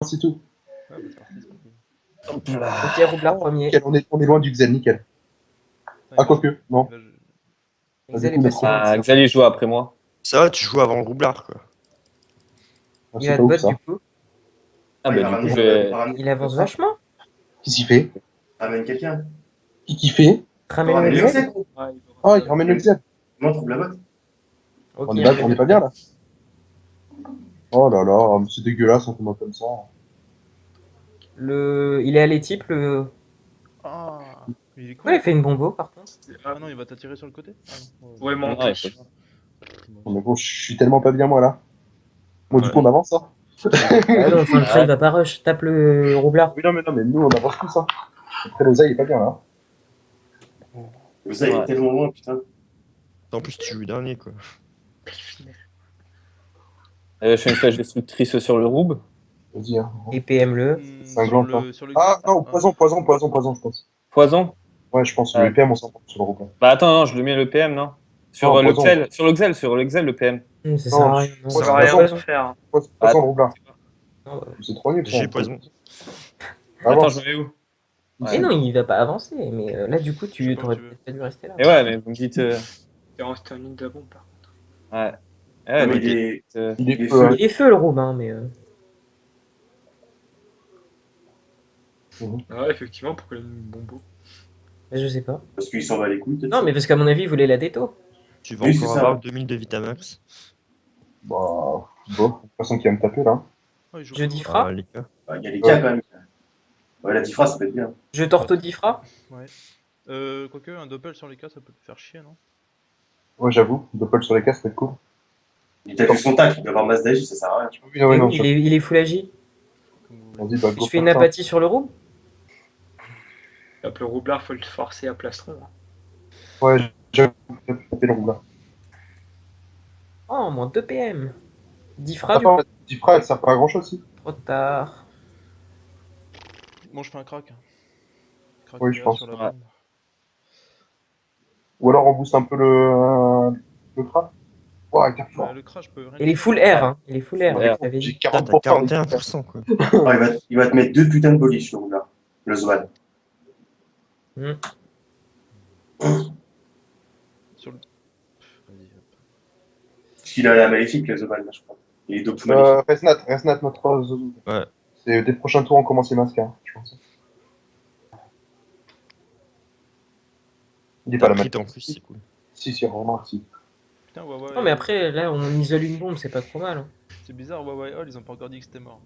c'est tout. Ouais, bah, c'est parti, c'est parti. Hop là. Ok, Roublard premier. Nickel, on est loin du Xel, nickel. Ah, quoique, non. Xel du est coup, pas si loin que ça. Xel, il joue après moi. Ça va, tu joues avant le roublard, quoi. Ah, Il c'est va pas te ouf, bot ça. du coup. Ah, il bah, va du coup, ramener, je vais. Il avance vachement. Qu'est-ce qu'il fait? ramène quelqu'un. Qui fait? Ramène Ramène le le Xel. Xel. Ah, il ramène le Xel. Moi, trouve la botte. Ok, On est pas bien, là. Oh là là, c'est dégueulasse, on tombe comme ça. Il est allé type, le. Ah, il est con. Ouais, il fait une bombo par contre. Ah non, il va t'attirer sur le côté. Ah, non. Ouais, Non, mon il faut pas. Oh, mais bon, je suis tellement pas bien, moi, là. Bon, du coup, on avance, ça. Ah non, enfin, le try va pas rush. Tape le Roublard. Oui, non, mais nous, on avance tout ça. Après, l'oseille, il est pas bien, là. Le Xel Ouais. est tellement loin, putain. En plus, tu joues dernier, quoi. Je fais une flèche destructrice sur le roub. Vas-y, hein. Et PM le. C'est un gland, sur le Ah, Xel. non, poison, je pense. Poison. Ouais, je pense. Ouais. Le PM, on s'en fout sur le roublard. Bah, attends, non, je le mets le PM, non? Sur Non, le poison. Xel, sur le Xel, le PM. Ça sert à rien. Non, Ça Ouais, va de toute rien façon, faire. Poison, Ah, le roublard. non, C'est trop nul, J'ai poison. Attends, Avance. je me mets où? Et non, il va pas avancer. Mais là, du coup, Je sais pas où t'aurais tu veux. peut-être pas dû rester là. Et ouais, mais vous me dites. Et on se ligne de bombe, par contre. Ouais. Non, Ouais, mais mais il est. Il est Il est feu, hein. Il est feu le Roub, hein, mais. Ouais, effectivement, pourquoi il y a une bombe? Je sais pas. Parce qu'il s'en va les couilles. peut-être. Non, mais parce qu'à mon avis, il voulait la déto. Tu vas Oui, c'est encore ça. avoir 2000 de Vitamax. Bah, bon, personne qui va me taper, là. Ouais, il joue Je pas. dis fra. Les gars. Ah, il y a les cas quand même. Ouais, la Tifra, ça peut être bien. Je torto d'Ifra. Ouais. Quoique, un doppel sur les cas, ça peut te faire chier, non? Ouais, j'avoue, Doppel sur les casques, ça peut être cool. Il t'a vu son tac, il doit avoir masse d'agi, ça sert à rien. Tu vois. Oui, non, Et non, oui, il est full agi. Comme vous voulez. Vas-y, bah, go Je fais une faire ça. apathie sur le Roub. Hop, le roublard, faut le forcer à plastron. hein. Ouais, j'avoue, je vais taper le roublard. Oh, moins 2 PM. D'Ifra, du coup. Attends, la Tifra, elle sert pas à grand chose, si. Trop tard. Bon, je fais un crack. Crack Oui, je vert pense. sur la Ouais. bombe. Ou alors on booste un peu le crâne. Ouais, hyper fort. Ouais, le crash, je peux rien. Il est full R, hein. Il est full R. Ouais. je t'avais J'ai dit. Putain, 40%. t'as 41%, quoi. Ah, il va te mettre 2 putains de polish, le roulard. Le Zwan. Sur le. Vas-y, hop. Parce qu'il a la maléfique, le Zwan, là, je crois. Il est deux plus maléfique. Resnat, notre Zouzou. Ouais. C'est des prochains tours, on commence les masques, hein, je pense. Il est pas T'as la pris même. en plus, c'est cool. Si, remarque, si. Putain, ouais. Non, mais après, là, on isole une bombe, c'est pas trop mal. hein. C'est bizarre, ouais, ils ont pas encore dit que c'était mort.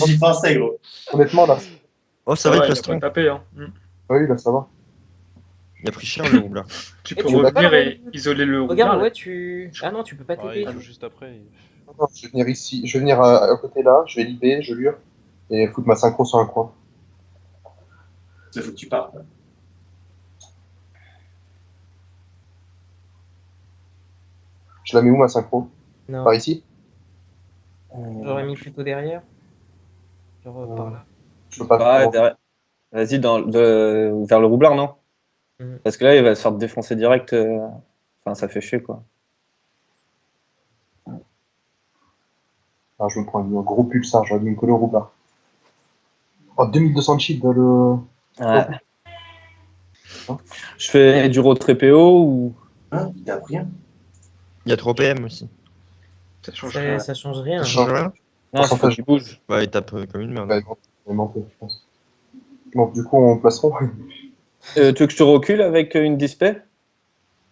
J'y pensais, gros. Honnêtement, là, Oh, ça va, il il a passe pas trop. tapé, hein. oui, là, ça va. Il a pris cher, le roublard. Tu Et peux tu peux revenir pas et isoler le roublard. Regarde, là. ouais, tu. Ah non, tu peux pas Ah, TP. il joue juste après. Non, je vais venir ici, je vais venir à côté là, je vais libérer, je lure, et foutre ma synchro sur un coin. Il faut que tu partes. Je la mets où ma synchro? Non, Par ici? j'aurais mis plutôt derrière. Genre par là. Je peux pas Ouais, faire. derrière. Vas-y, vers le roublard, non? Mhm. Parce que là, il va se faire défoncer direct. Enfin, ça fait chier, quoi. Ah, je me prends un gros pulsar, j'aurais dû me coller au roublard. Oh, 2200 de shield dans le. Ouais. Je fais du road trépéo ou. Hein, il t'a pris un. Il y a 3 PM aussi. Ça change rien. Ça change rien. Ça change rien? Non, il faut Pourcentage. qu'il bouge. Ouais, il tape comme une merde. Ouais, non, c'est menté, je pense. Bon, du coup, on placeront. Tu veux que je te recule avec une display?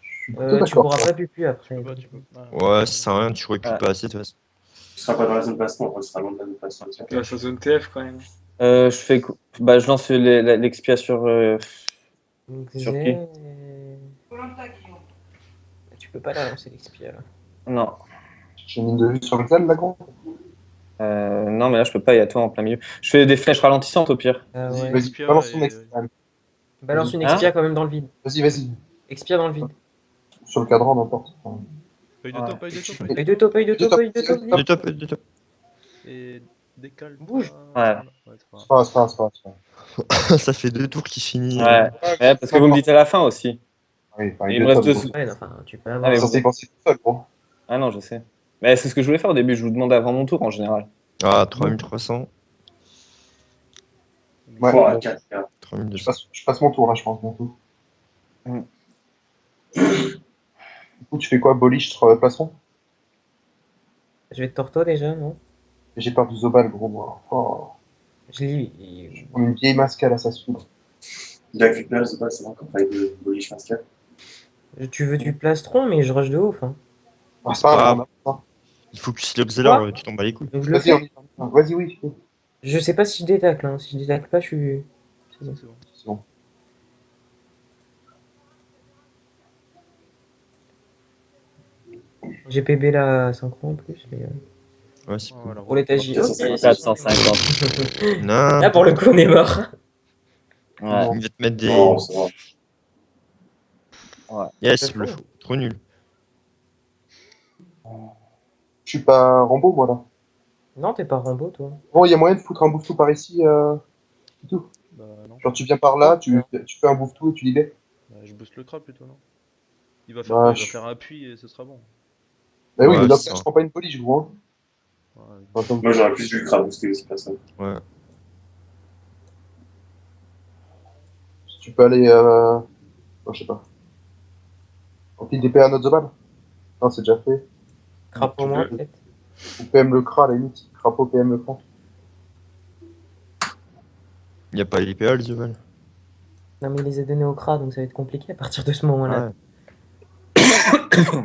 Tu D'accord. pourras pas plus après. Tu peux. Ouais, ça sert à rien, tu recules Ouais. pas assez, de toute façon. Tu seras pas dans la zone passement, on sera loin de la zone passement. tiens. Il a sa zone TF quand même. Bah, je lance l'expia sur. Sur qui Tu peux pas la lancer l'expia là. Non. J'ai mis de vue sur le Xel, là, gros. Non, mais là, je peux pas, il y a toi en plein milieu. Je fais des flèches ralentissantes au pire. Ah Vas-y, ouais. Vas-y, Expia balance ton et- expia. Balance une Hein expia quand même dans le vide. Vas-y. Expia dans le vide. Sur le cadran, n'importe. Enfin, Œil de Ouais. top, œil de top, Œil de top, œil de top, œil de top. Du top, du top. Et décale. Bouge. Ouais. C'est pas grave. c'est pas. Ça fait 2 tours qu'il finit. Ouais. Ouais, parce que vous me dites à la fin aussi. Oui, enfin, Il me reste deux. Ouais, enfin, tu peux Ah, avoir. mais Ça vous- s'est pensé tout seul, gros. Ah non, je sais. Mais c'est ce que je voulais faire au début, je vous demandais avant mon tour en général. Ah, 3300, Ouais, Fort à bon, 4, là. 3200. je passe mon tour là, je pense, bientôt. Mm. Du coup, tu fais quoi, Boliche, plastron? Je vais de Torto déjà, non? J'ai peur du Zobal, gros, moi. Oh, Je lis. on a une vieille mascale à ça se fout. Bien que là, c'est pas, c'est vrai qu'on travaille de Boliche Mascal. Tu veux du plastron, mais je rush de ouf. Hein. Ah, c'est pas pas grave, on a ça. Il faut que si l'Obzeller, Quoi tu tombes à les couilles. Donc je le Vas-y, on fais. y va. Vas-y, oui. Je sais pas si je détacle. Hein. Si je détacle pas, je suis. C'est bon. C'est bon. C'est bon. J'ai PB la synchro en plus. Mais, Ouais, c'est Ah, cool. voilà, pour l'état J. 450. 450. Non, Là, pour le coup, on est mort. Ouais. il va te mettre des. Non, ça va. Yes, C'est le faux. faux. Trop nul. Je suis pas Rambo, moi, là. Non, t'es pas Rambo, toi. Bon, il y a moyen de foutre un bouffe-tout par ici, et tout. Bah non. Genre, tu viens par là, tu fais un bouffe-tout et tu libères. Bah, je booste le crabe plutôt, non? Il va faire Bah, quoi? Il va je- faire appui et ce sera bon. Bah oui, Ouais, mais dans c'est ce cas, ça. je prends pas une police, gros. Hein. Ouais, Attends, Moi, j'aurais plus vu le crabe booster aussi, personne. Ouais. tu peux aller. Non, je sais pas. Anti-DP à notre Zobal? Non, c'est déjà fait. Crapaud Tu moi, peux. peut-être. Ou PM le CRA, à la limite. Crapaud, PM le CRA. Il n'y a pas l'IPA, le Zoval. Non, mais il les a donnés au CRA, donc ça va être compliqué à partir de ce moment-là. Ouais.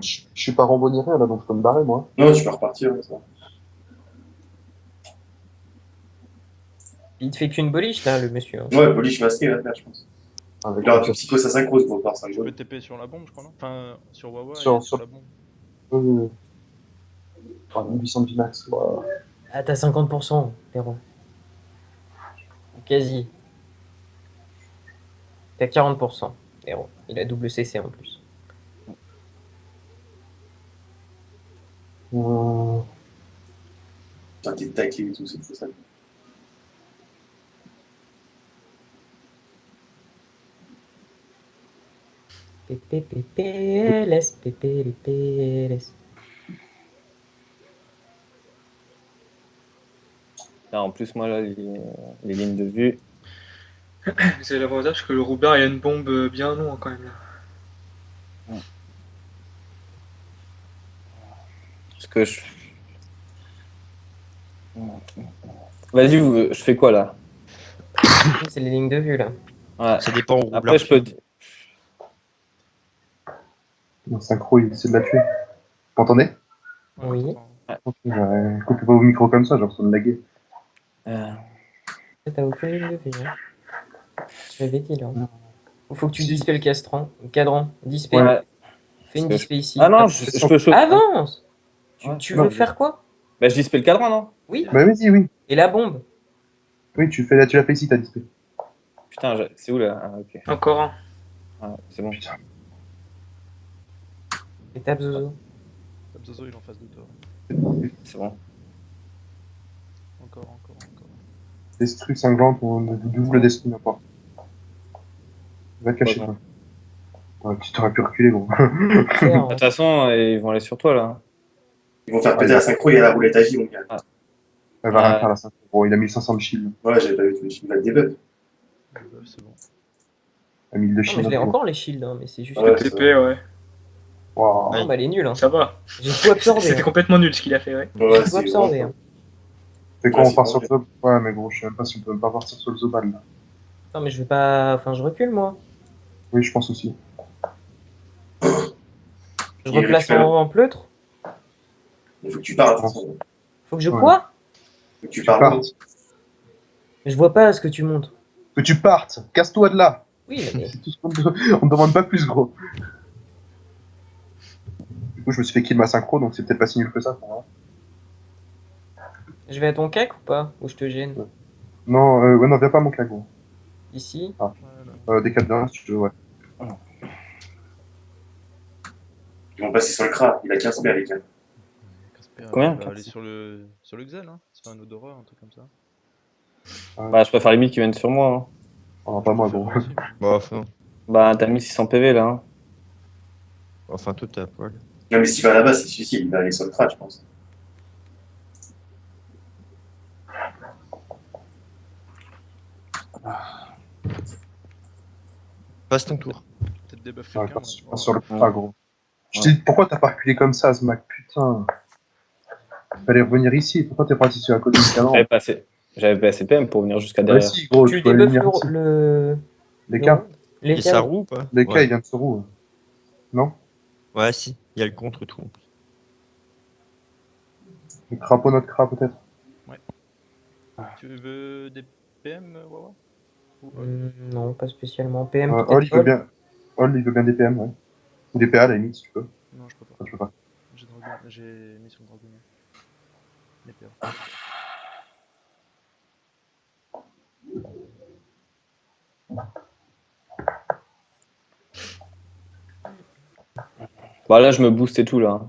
Je suis pas Rambo ni rien, là, donc je peux me barrer, moi. Non, tu peux repartir. Ça. Il te fait qu'une boliche, là, le monsieur. Hein. Ouais, Boliche masqué va faire, je pense. Avec Il aura le tout psycho, ça synchrose pour par 5 Je peux TP sur la bombe, je crois, non? Enfin, sur Wawa Sur- et sur sur- la bombe. Ah, 1800 de Vmax. Wow. Ah, t'as 50%, Péro. Quasi. T'as 40%, Péro. Il a double CC en plus. Putain, t'es taqué et tout, c'est fou ça. PPPLS, PPPLS. Là, en plus, moi, là, les lignes de vue. C'est l'avantage que le Roubert, il y a une bombe bien long quand même là. Ce que je. Vas-y, je fais quoi là? C'est les lignes de vue, là. Ouais. Ça dépend au Après, je peux. Non, synchro, c'est de la tuer. Vous m'entendez? Ouais, Oui. attends. Ok, coupez pas vos micros comme ça, j'ai l'impression de laguer. T'as aucune ligne de vue. Hein. Je l'avais dit, là. Faut que tu dispelles le castran. Cadran. Dispel. Ouais. Fais une Parce que dispel ici. Ah non, je peux. Avance! Ouais. Tu Non, veux je- faire quoi? Bah, je dispelle le cadran, non? Oui. Bah, vas-y, oui. Et la bombe? Oui, tu l'as fait ici, t'as display. Putain, c'est où là? Ah, ok. Encore un. Ah, c'est bon. Putain. Et tape Zozo. Zozo, il est en face de toi. C'est bon. Encore. Destru cinglante, on double destru n'importe. Va te cacher, Ouais. toi. Ouais, tu t'aurais pu reculer, gros. Faire, De toute façon, ils vont aller sur toi là. Ils vont faire péter la synchro, il y a la roulette agie, mon gars. Elle va rien Ouais. faire, la synchro. Bon, il a 1500 de shield. Voilà, j'avais pas vu tout le film, il va le debuff. Le buff, c'est bon. À 1000 de Non, shield. mais je l'ai autour. encore les shields, hein, mais c'est juste. Ouais, que- c'est TP, ouais. Waouh. Non, bah, elle est nulle. Hein. Ça va. J'ai tout absorbé. C'était Hein. complètement nul ce qu'il a fait, ouais. Ouais, J'ai tout absorbé. Hein. C'est quoi, Ouais, on part c'est sur bon. le Zob? Ouais, mais gros, je sais même pas si on peut même pas partir sur le Zobal, là. Non, mais je vais pas. Enfin, je recule, moi. Oui, je pense aussi. Je Il replace récupère. en pleutre. Il faut que tu partes, attention. Faut que je Ouais. quoi? Faut que tu Tu partes. partes. Je vois pas ce que tu montres. Que tu partes. Casse-toi de là. Oui, mais. C'est tout ce qu'on on demande pas plus, gros. Du coup, je me suis fait kill ma synchro, donc c'est peut-être pas si nul que ça. Pour moi. Je vais à ton cac ou pas? Ou je te gêne? Non, ouais, non, viens pas à mon cas, gros. Ici? Voilà. Des 4 de 1, si tu veux, ouais. Ils vont passer sur le cra, il a 15 PA, les gars. Casper, Combien? il va aller sur le Xel, hein. C'est un odoreur, un truc comme ça. Bah, je préfère les 1000 qui viennent sur moi. Hein. Oh, pas moi, gros. Bof, non. Bah, t'as 1600 PV là. Hein. Enfin, tout à poil. Non, mais s'il va là-bas, c'est suicide. Il va aller sur le Krat, je pense. Passe ton tour. Peut-être debuff Ah, quelqu'un. pas sur le Krat, gros. Je te dis, pourquoi t'as pas reculé comme ça, ce Mac? Putain. Fallait revenir ici. Pourquoi t'es parti sur la côte du cadran? J'avais pas assez PM pour venir jusqu'à Bah derrière. si, gros, Tu tu dois débuffes venir ici. Les le cas. round Les Et cas, ça ouais. roue ou pas? Les cas, Ouais. il vient de se roue. Non? Ouais, si. Il y a le contre tout. Le crapaud, notre cra, peut-être. Tu veux des PM, Wawa Ou Non, pas spécialement. PM, Ol, peut-être il veut bien. Ol, il veut bien des PM, ouais. Ou des PA, à la limite, si tu peux. Non, je peux pas. Enfin, tu peux pas. J'ai mis sur le dragonnier. Les PA. Bah là, je me booste et tout, là.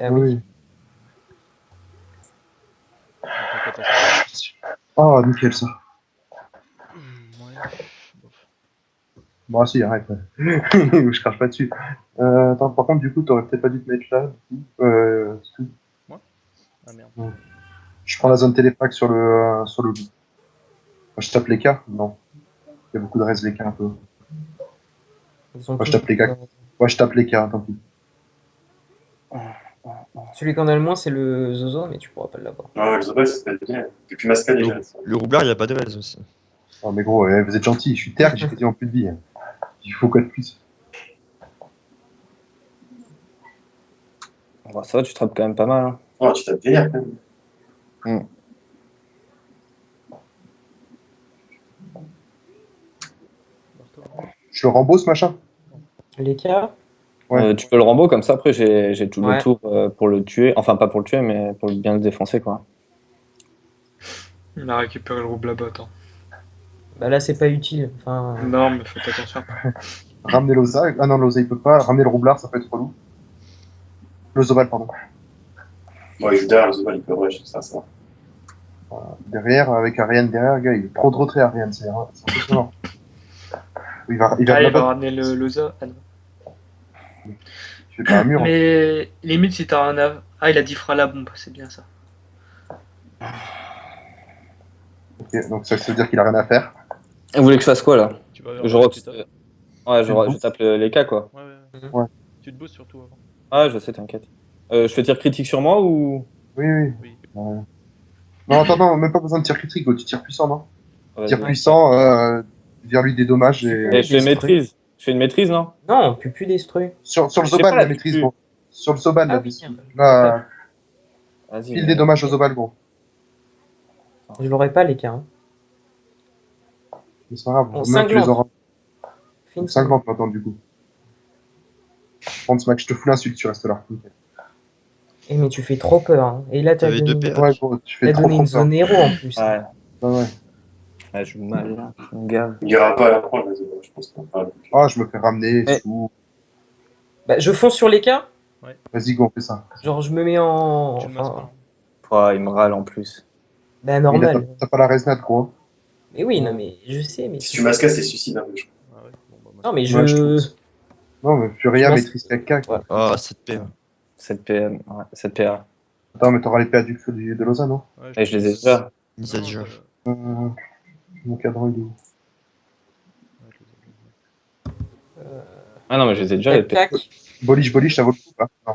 Ah oui. T'inquiète, attends. Oh, nickel, ça. Ouais. Bof. Bon, si, arrête. Je crache pas dessus. Attends, par contre, du coup, t'aurais peut-être pas dû te mettre là. Du coup. C'est tout. Ah merde. Je prends la zone télépack sur le loup. Je tape les cas? Non. Il y a beaucoup de reste les cas un peu. Ils sont Moi, je tous- tape les cas. Moi, je tape les cas, tant pis. Celui qu'on a le moins, c'est le Zozo, mais tu pourras pas l'avoir. Ouais, le Zobal, c'est bien. Depuis Masca déjà. Ça. Le roublard, il n'y a pas de raise aussi. Oh, mais gros, vous êtes gentil. Je suis terre, j'ai quasiment plus de vie. Il faut quoi de plus? Bah, ça va, tu trappes quand même pas mal. Hein. Oh, tu tapes vénère quand même. Barre-toi. Je le rembourse, machin? Les cas Ouais. Tu peux le Rambo comme ça, après j'ai tout Ouais. le tour pour le tuer. Enfin, pas pour le tuer, mais pour bien le défoncer, quoi. Il a récupéré le rouble là-bas, attends. Bah là, c'est pas utile. Enfin, Non, mais faites attention. Ramener l'osa. Ah non, l'osa, il peut pas. Ramener le roublard, ça peut être relou. Le Zobal, pardon. Bon, il joue derrière le Zobal, il peut rush, ça va. Derrière, avec Ariane derrière, gars, il est trop de retrait, Ariane, c'est impressionnant. Il va Ah, il va là-bas, ramener le Loza. Ah, non. tu fais pas un mur. Hein. Mais limite, si t'as un av. Ah, il a diffra la bombe, c'est bien ça. Ok, donc ça veut dire qu'il a rien à faire. Vous voulez que je fasse quoi, là? Tu vas vers Je là, rock. tu tapes. Ouais, Tu te je tape les cas, quoi. Ouais. Ouais. Tu te boostes surtout avant. Ah, je sais, t'inquiète. Je fais tir critique sur moi ou. Oui, oui. Oui. Non, attends, non, même pas besoin de tir critique, gros, tu tires puissant, non? Vas-y. Tir puissant, vers lui des dommages et. Et je fais maîtrise. Je fais une maîtrise, non? non, on peut plus destruire. Sur le Je sais Zobal, pas, la là, maîtrise, tu- gros. Sur le Zobal, Ah là, oui, dessus. tiens. Là, Vas-y. pile des dommages au Zobal, gros. Je l'aurais pas, les cas. Hein. Mais c'est pas grave, On même tu cinglante. les auras. Fin 50 maintenant, du coup. Prends ce match, je te fous l'insulte, tu restes là. Nickel. Eh, mais tu fais trop peur. Hein. Et là, t'as T'avais donné, 2 PA. Ouais, gros, tu fais t'as trop donné une trop peur. zone héros en plus. Ouais. Ouais, ouais. Ouais, je joue mal, là. Mon gars. Il ira pas à la prendre, le Zobal, je pense qu'on parle. Ah, je me fais ramener, Eh. sous. Bah, je fonce sur les cas. Vas-y, go, on fait ça. Genre, je me mets en. Tu le masses Enfin, pas. Ouais, il me râle en plus. bah, Il a- normal. T'as pas la resnat, gros. Mais oui, non, mais je sais. Mais Si tu Masca, c'est suicide, hein, je crois. Ah ouais. Bon, bah, moi, non, mais Ouais, je je. trouve. Non, mais Furia Je maîtrise quelqu'un. Ouais. Ah, 7 PA. 7 PM. Ouais, 7 PA. Attends, mais t'auras les PA du feu de Lausanne, non? Ouais, Et je les ai déjà. Lisa Non, déjà. Mon cadran, il est où? ouais, je les ai. Ah non, mais je les ai déjà, les PA. Cac. Boliche, ça vaut le coup, pas? Non.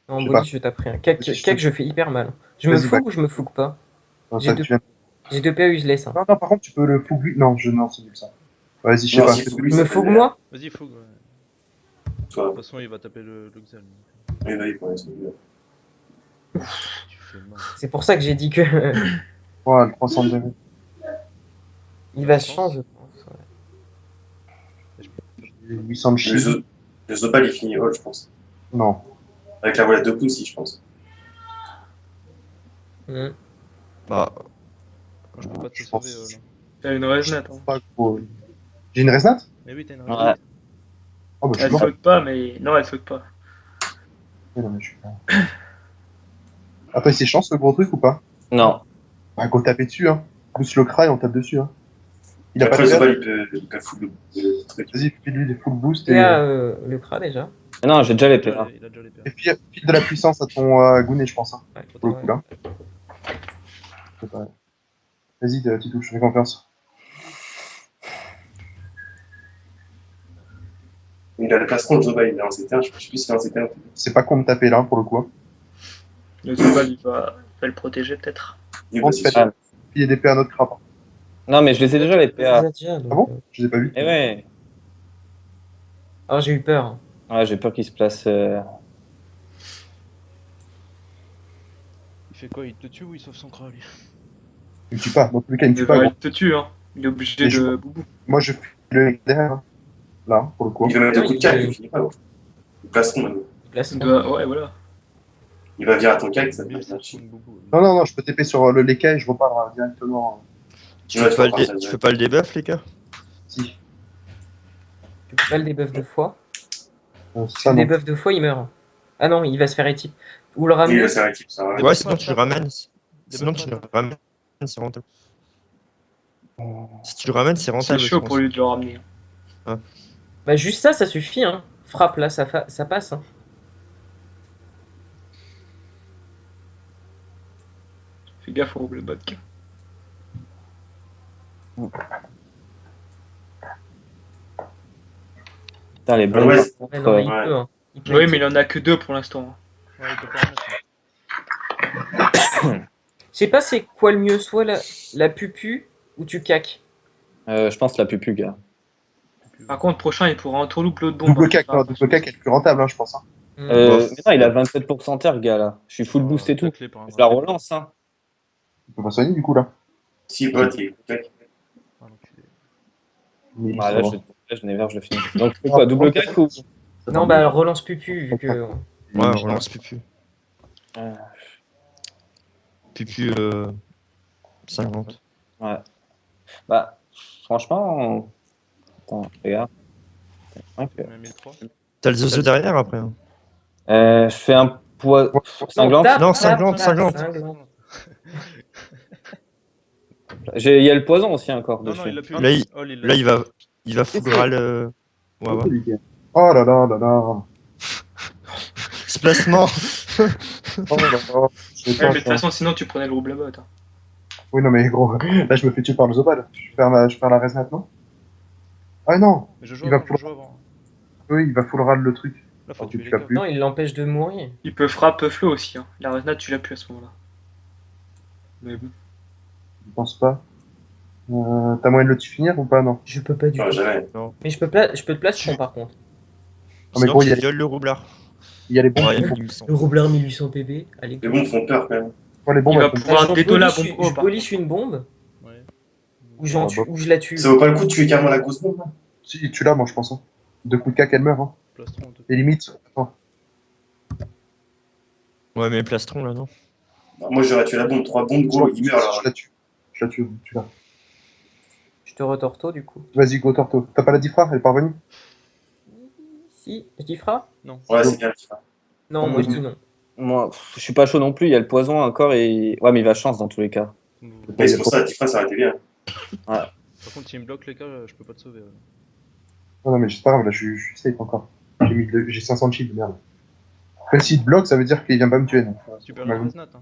Non, Je sais Boli, pas. je t'ai pris un. Cac, Vas-y, je cac, te- je fais hyper mal. Je me Vas-y, fougue bah. ou je me fougue pas? Non, J'ai ça, deux- tu viens- J'ai 2 PA useless. Hein. non, par contre, tu peux le fougue lui. Non, non, c'est nul ça. Vas-y, je sais Non, pas. si qu'est-ce fougue que- lui, Je ça me fait fougue vénère. moi? Vas-y, Fougue. Ouais. De Toi, toute façon, il va taper le Xel. oui, vas-y, pour l'instant. Tu fais mal. C'est pour ça que j'ai dit que. Ouais, le 300 de Il va se changer, je pense. Ouais. 800 de chi. Le Zobal, il finit haut, je pense. Non. Avec la volette de pouce, si, je pense. Mhm. Bah, Je peux pas te Je sauver. pense- Non. T'as une resnat. Hein. Pas gros. J'ai une resnat? Mais oui, t'as une Ouais. raison. Oh, bah, je suis Elle mort. saute pas, mais. Non, elle saute pas. Ouais, non, mais je suis pas. Après, c'est chance ce gros truc ou pas? Non. Bah, go taper dessus, hein. Pousse le cry, on tape dessus, hein. Il a pas Après, de le PA. Zobal, il peut foutre le truc. Vas-y, file-lui des full boost Et et. là, le CRA déjà. Non, j'ai déjà l'épée. Il Hein. a déjà les PA. Et file de la puissance à ton Gounet, je pense. Hein, Ouais, pour le coup, là. C'est pareil. Vas-y, Titou, je fais confiance. Il a le plastron, le Zobal, il est en CT1, je sais plus s'il est en CT1. C'est pas con de taper là, pour le coup. Hein. Le Zobal, il va le protéger peut-être. Il Bon, va c'est c'est sûr. Filer des PA à notre crap. Hein. Non, mais je les ai déjà les Il les PA. a déjà, donc, Ah bon Je les ai pas vus. Eh ouais. Oh, j'ai eu peur. Ouais, j'ai peur qu'ils se placent. Il fait quoi? Il te tue ou il sauve son cra, lui? Il me tue pas. Dans tous les cas, il me tue pas. Il Gros. te tue, hein. Il est obligé Et je- de boubou. Moi, je file le derrière. Hein. Là, pour le coup. Il va mettre Non, un coup de il- cac, il finit pas. Le plastron, même. Place, Ouais, voilà. Il va virer à ton cac, ça Lui, va il faire se chier. fout une boubou. Non, je peux TP sur le léquet et je repars directement. Tu Ouais, fais pas tu vas le partir, tu fais pas le debuff, les gars? Si. Tu peux pas le debuff 2 fois. Ça, Le non. debuff 2 fois, il meurt. Ah non, il va se faire équipe. Ou le Oui, ramener. là, c'est réactif, ça va. Ouais, sinon tu le ramènes. Sinon Debuff tu pas, le ramènes, c'est rentable. Si tu le ramènes, c'est C'est rentable. chaud je pour pense. lui de le ramener. Bah juste ça, ça suffit. Hein. Frappe là, ça passe. Hein. Fais gaffe au bot. Putain, les blagues. ouais, par c'est- contre, Ouais, non, mais il Ouais. peut. Hein. Il peut Oui, être- mais il en a que 2 pour l'instant. Ouais, il peut pas en mettre. Je sais pas c'est quoi le mieux, soit la pupu ou tu caques. Je pense la pupu, gars. Par contre, prochain, il pourra entourloupe l'autre bombe. Double hein. cac, non, double cac est le plus rentable, hein, je pense. Hein. Bof. Mais non, il a 27% terre, gars, là. Je suis full boost et tout. Taclé par un Je la vrai. relance, hein. Il peut pas soigner, du coup, là. Si, bot, il est coup de cac. Ah, l'enculé. Oui, Bah, ça là, va. je n'ai vert, je le finis. Donc, c'est quoi, double cac ou. Non, bah relance pupu vu que. Ouais, on relance Pupu. Euh, Pupu 50. Ouais. Bah, franchement. Attends, regarde. Ok. On a 1003. T'as le zozo derrière après. Hein. Je fais un poids cinglant. Tape, Non, tape, cinglante, tape, cinglante. cinglante. Il y a le poison aussi encore Non, dessus. non, il l'a plus. Là, il- Oh, il l'a. Là, il va full ral. Ouais, ouais. Oh là là là là. Ce placement. Oh là là. Je Ouais, vais pas, mais de toute façon, sinon, tu prenais le rouble bot. Hein. Oui, non, mais gros, là, je me fais tuer par le Zobal. Je perds la res maintenant. Ah non, Mais je joue Il va avant, je joue avant. oui, il va full ral le truc. Là, faut Ah, tu tuer les l'as cas. plus. Non, il l'empêche de mourir. Il peut frappe flow aussi. Hein. La resnat, tu l'as plus à ce moment-là. Mais bon. Je pense pas. T'as moyen de le finir ou pas, non? Je peux pas du Non, tout. jamais. Mais je peux te plastron par contre. mais Sinon, gros, tu il y a- violes le roublard. Il y a les bombes. Ouais, qui font- il me semble. Le roublard 1800 PV. Allez. Les bombes font peur quand même. Ouais, les bombes, Il va elles font- pouvoir je déto la polish- bombe haut, je par polish une bombe Ouais. ou, j'en Ah, tue- bah. ou je la tue. Ça vaut pas le coup de tuer carrément la grosse bombe. Hein. Si, tu l'as, moi, je pense. Hein. Deux coups de cac, elle meurt. Hein. Plastron, tout. Et limite. Attends. Ouais, mais plastron là, non? Bah, moi, j'aurais tué la bombe. 3 bombes, gros, il meurt alors. Je la tue. Je la tue, tu l'as. Je te retorto du coup. Vas-y, go, Torto. T'as pas la diffra? Elle est parvenue? Si, je dis fra. Non. Ouais, c'est bien, tu vois. Non, moi je dis non. Moi, je suis pas chaud non plus. Il y a le poison encore et. Ouais, mais il va chance dans tous les cas. Mais c'est pour ça, Tifra, ça aurait été bien. Par contre, s'il me bloque les cas, je peux pas te sauver. Non, non, mais c'est pas grave, là, je suis safe encore. J'ai 500 de shield, merde. Même s'il te bloque, ça veut dire qu'il vient pas me tuer. Donc, Tu perds bah, la oui. resnat. Hein.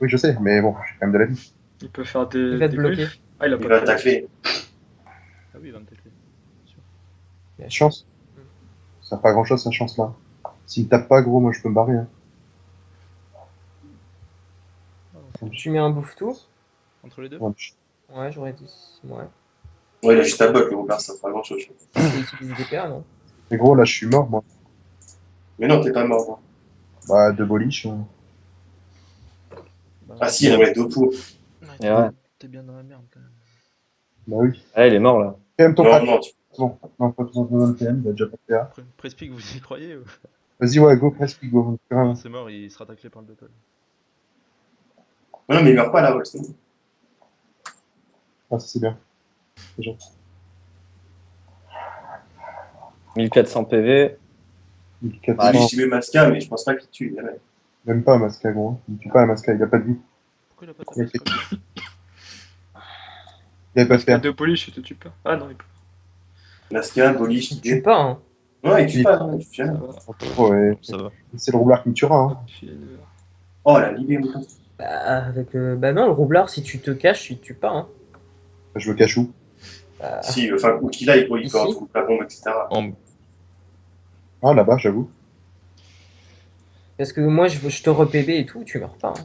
Oui, je sais, mais bon, j'ai quand même de la vie. Il peut faire des. Il va te des bloquer. buffs. Ah, il a Il pas va de tacler. Ah oui, il va me tacler. La chance. Ça n'a pas grand chose, sa chance là. S'il tape pas, gros, moi je peux me barrer. Hein. Tu mets un bouffe tout. Entre les deux. Ouais, Ouais, j'aurais dit. Ouais. Ouais, il a juste à bot, le Robert, ça fera grand chose. Tu peux utiliser des PA, non? Mais gros, là, je suis mort, moi. Mais non, t'es pas mort. Moi. Bah, de boliche. Ah si, il en met 2 pots. Et ouais. T'es bien dans la merde quand même. Bah oui. Ouais, il est mort là. PM ton Non, pack. non, tu... Bon, non, pas besoin de le PM, il a déjà pas de PA. Prespic, vous y croyez ou... Vas-y, ouais, go, presque, go. Non, c'est mort, il sera taclé par le battle. Non, mais il meurt pas là, ouais, c'est bon. Ah, ça c'est bien. Déjà. 1400 PV. 1400. Ah, lui, je mets Masca, mais je pense pas qu'il tue. Ouais. Même pas Masca, gros. Hein. Il tue pas Masca, il a pas de vie. Pourquoi il a pas Il a tapé fait- ce truc Il avait pas de PA PA. de polish, il te tue pas. Ah non, il peut. Masca, Bolish, Il tue pas, hein. Ouais, il tue pas, il tue Ça jamais. va. Ouais, Ça va. c'est le roublard qui me tuera. Hein. Filet de verre. Oh, la libé, mouton. Bah non, le roublard, si tu te caches, il te tue pas. Hein. Je me cache où? Bah, Si, enfin, où qu'il aille, il peut Ici. retrouver la bombe, etc. En- Ah, là-bas, j'avoue. parce que moi, je te repb et tout, tu meurs pas. Hein.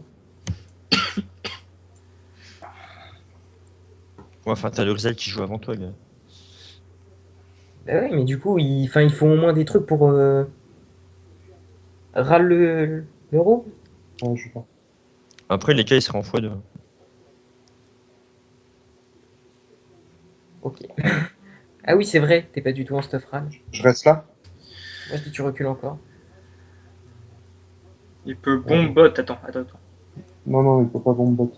Ouais, enfin, t'as l'Oxel qui joue avant toi, gars. Bah oui, mais du coup, il faut au moins des trucs pour râle le rouble. Ouais, je sais pas. Après, les cas, ils seront en x2. Ok. Ah oui, c'est vrai, t'es pas du tout en stuff râle. Je reste là? Moi, je dis tu recules encore. Il peut bomb bot. Attends. Non, non, il peut pas bombe bot.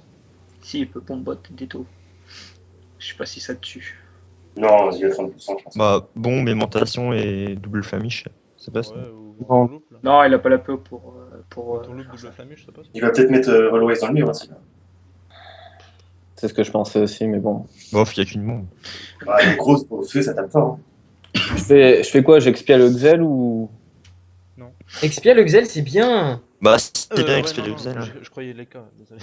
Si, il peut bomb bot, Déto. Je sais pas si ça te tue. Non, il y a 30%, je pense. Bah, bombe, aimantation et double flamiche. Ça passe. Ouais, ou Non. entourloupe, là. Non, il a pas la PO pour. Entourloupe, double flamiche, ça passe. Il va peut-être mettre Always dans le mur aussi. C'est ce que je pensais aussi, mais bon. Bof, il y a qu'une bombe. Ah, elle est grosse pour le feu, ça tape fort. Hein. Je fais quoi? J'expia le Xel ou. Expia le Xel, c'est bien. Bah, c'était bien ouais, expédié non, Oxel. non, hein. je croyais les cas, désolé.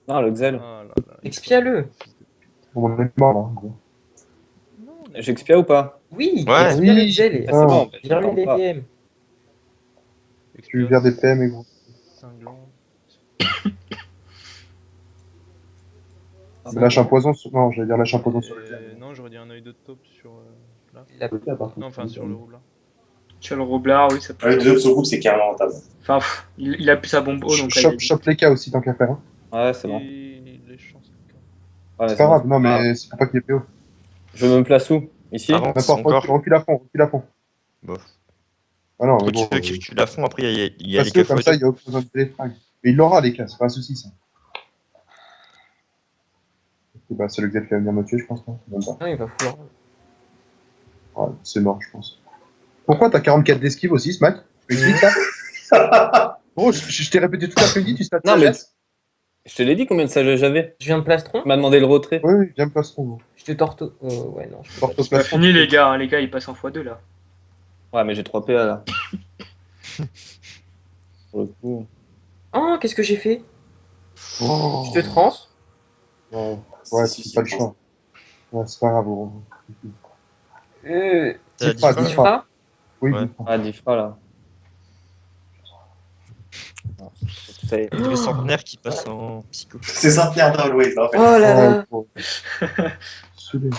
Non, le Xel. Ah là là, Expia-le. On est mort, là. Gros. J'expia ou pas? Oui, Ouais. expia le Oui. Xel. Et... Ah, c'est bon. Vire-lui les PM. Tu vers des PM et gros. Cinglant. Lâche un poison sur. Non, j'allais dire lâche un poison sur le Xel. Non, j'aurais dit un œil de taupe sur. Là. Il a- Non, enfin sur le roublard. Sur le roublard, oui, ça peut. Ouais, 2 autres sur groupe, c'est carrément rentable. Enfin, il a plus sa bombe haut, donc là, il a dit- Chope les cas aussi, tant qu'à faire. Hein. Ouais, c'est bon. Et les chances. Ouais, C'est pas grave, bon. non, Ah, mais c'est pour pas qu'il y ait PO. je me place où? Ici? Avance N'importe, encore. recule à fond, recule à fond. Bof. Ah non, mais Quand bon. tu veux qu'il recule à fond, après, il y a les Parce que cas comme ça, il x2. y a aucun besoin de téléfrag. Mais il l'aura, les cas, c'est pas un souci, ça. Et bah, c'est le Xel qui va venir me tuer, je pense. Non, même pas. Non, il va foutre. Ouais, c'est mort, je pense. Pourquoi t'as 44 d'esquive aussi, Smack? Tu m'expliques ça? Gros, je t'ai répété toute l'après-midi, tu stats Non, mais sagesse. je te l'ai dit combien de sagesse j'avais. Je viens de plastron. Tu m'as demandé le retrait. Oui, oui, viens me plastron, gros. Je te torto. Ouais, non. Je peux Porte au C'est pas plastron. fini, les gars. Hein. Les gars, ils passent en x2 là. Ouais, mais j'ai 3 PA là. Pour le coup. pas. Oh, qu'est-ce que j'ai fait? Oh. Je te trans. Ouais, ouais, Si, c'est pas le choix. Ouais, c'est pas grave, gros. T'as la C'est pas diff- grave. Fra. Oui, Ouais. oui. Ah, Diffra là. C'est le centenaire qui passe en psycho. C'est centenaire d'Always, en fait. Oh là là. Ouais, gros. Saoulé.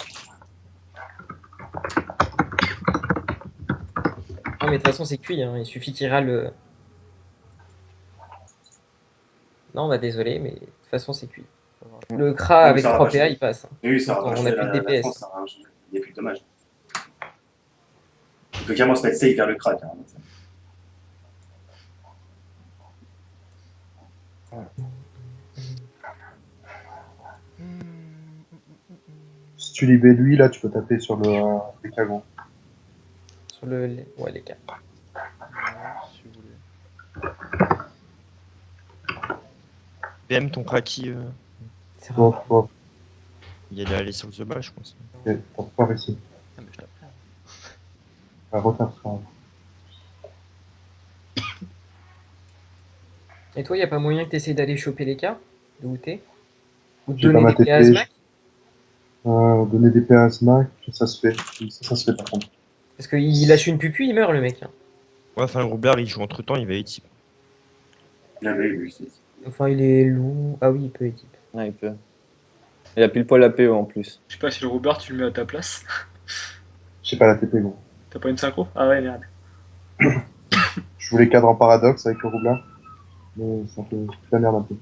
Non, mais de toute façon, c'est cuit. Hein. Il suffit qu'il râle. Non, bah désolé, mais de toute façon, c'est cuit. Le Kra mais avec ça va 3 pas PA, changer. il passe. Hein. Oui, ça va On pas a changer plus de la DPS. défense, ça va rien changer. Il n'y a plus de dommages. Il peut carrément se mettre safe vers le crack. Hein. Si tu libères lui, là, tu peux taper sur le les cagons. Sur le. Ouais, les gars. Si vous voulez. PM, ton kraki, C'est Bon, rare. bon, il allait aller sur the ball, je pense. ok, on repart ici. Ah, mais je tape. On va refaire ça. Et toi, y a pas moyen que tu essaies d'aller choper les cas? De où t'es? Ou de J'ai pas donner ma des PA à TP, Smack? Donner des PA à Smack, ça se fait. Ça se fait par contre. Parce qu'il lâche une pupu, il meurt le mec. Hein. Ouais, enfin, le roublard, il joue entre temps, il va être type. Il avait eu, c'est- Enfin, il est loup. Ah oui, il peut équipe. Ouais, il peut. Il a pile poil la PO en plus. Je sais pas si le roublard, tu le mets à ta place. J'ai pas la TP, gros. T'as pas une synchro? Ah ouais, merde. Je voulais cadre en paradoxe avec le roublard. Mais ça fait la merde un peu.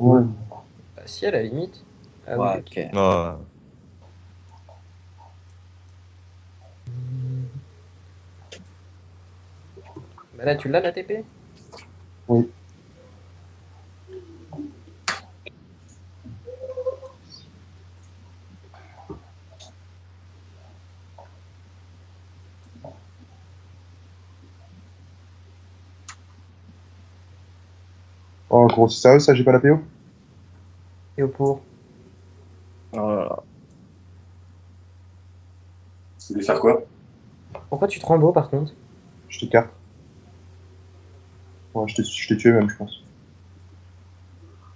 Ouais. Bah, si, à la limite. Ah Ouais, oui, ok. Ah, Bah là, tu l'as la TP? Oui. Oh, gros, c'est sérieux ça, j'ai pas la PO? Et au pour. Oh là là. Tu voulais faire quoi? Pourquoi tu te rends beau par contre? Je t'écarte. Ouais, je t'ai tué même, je pense.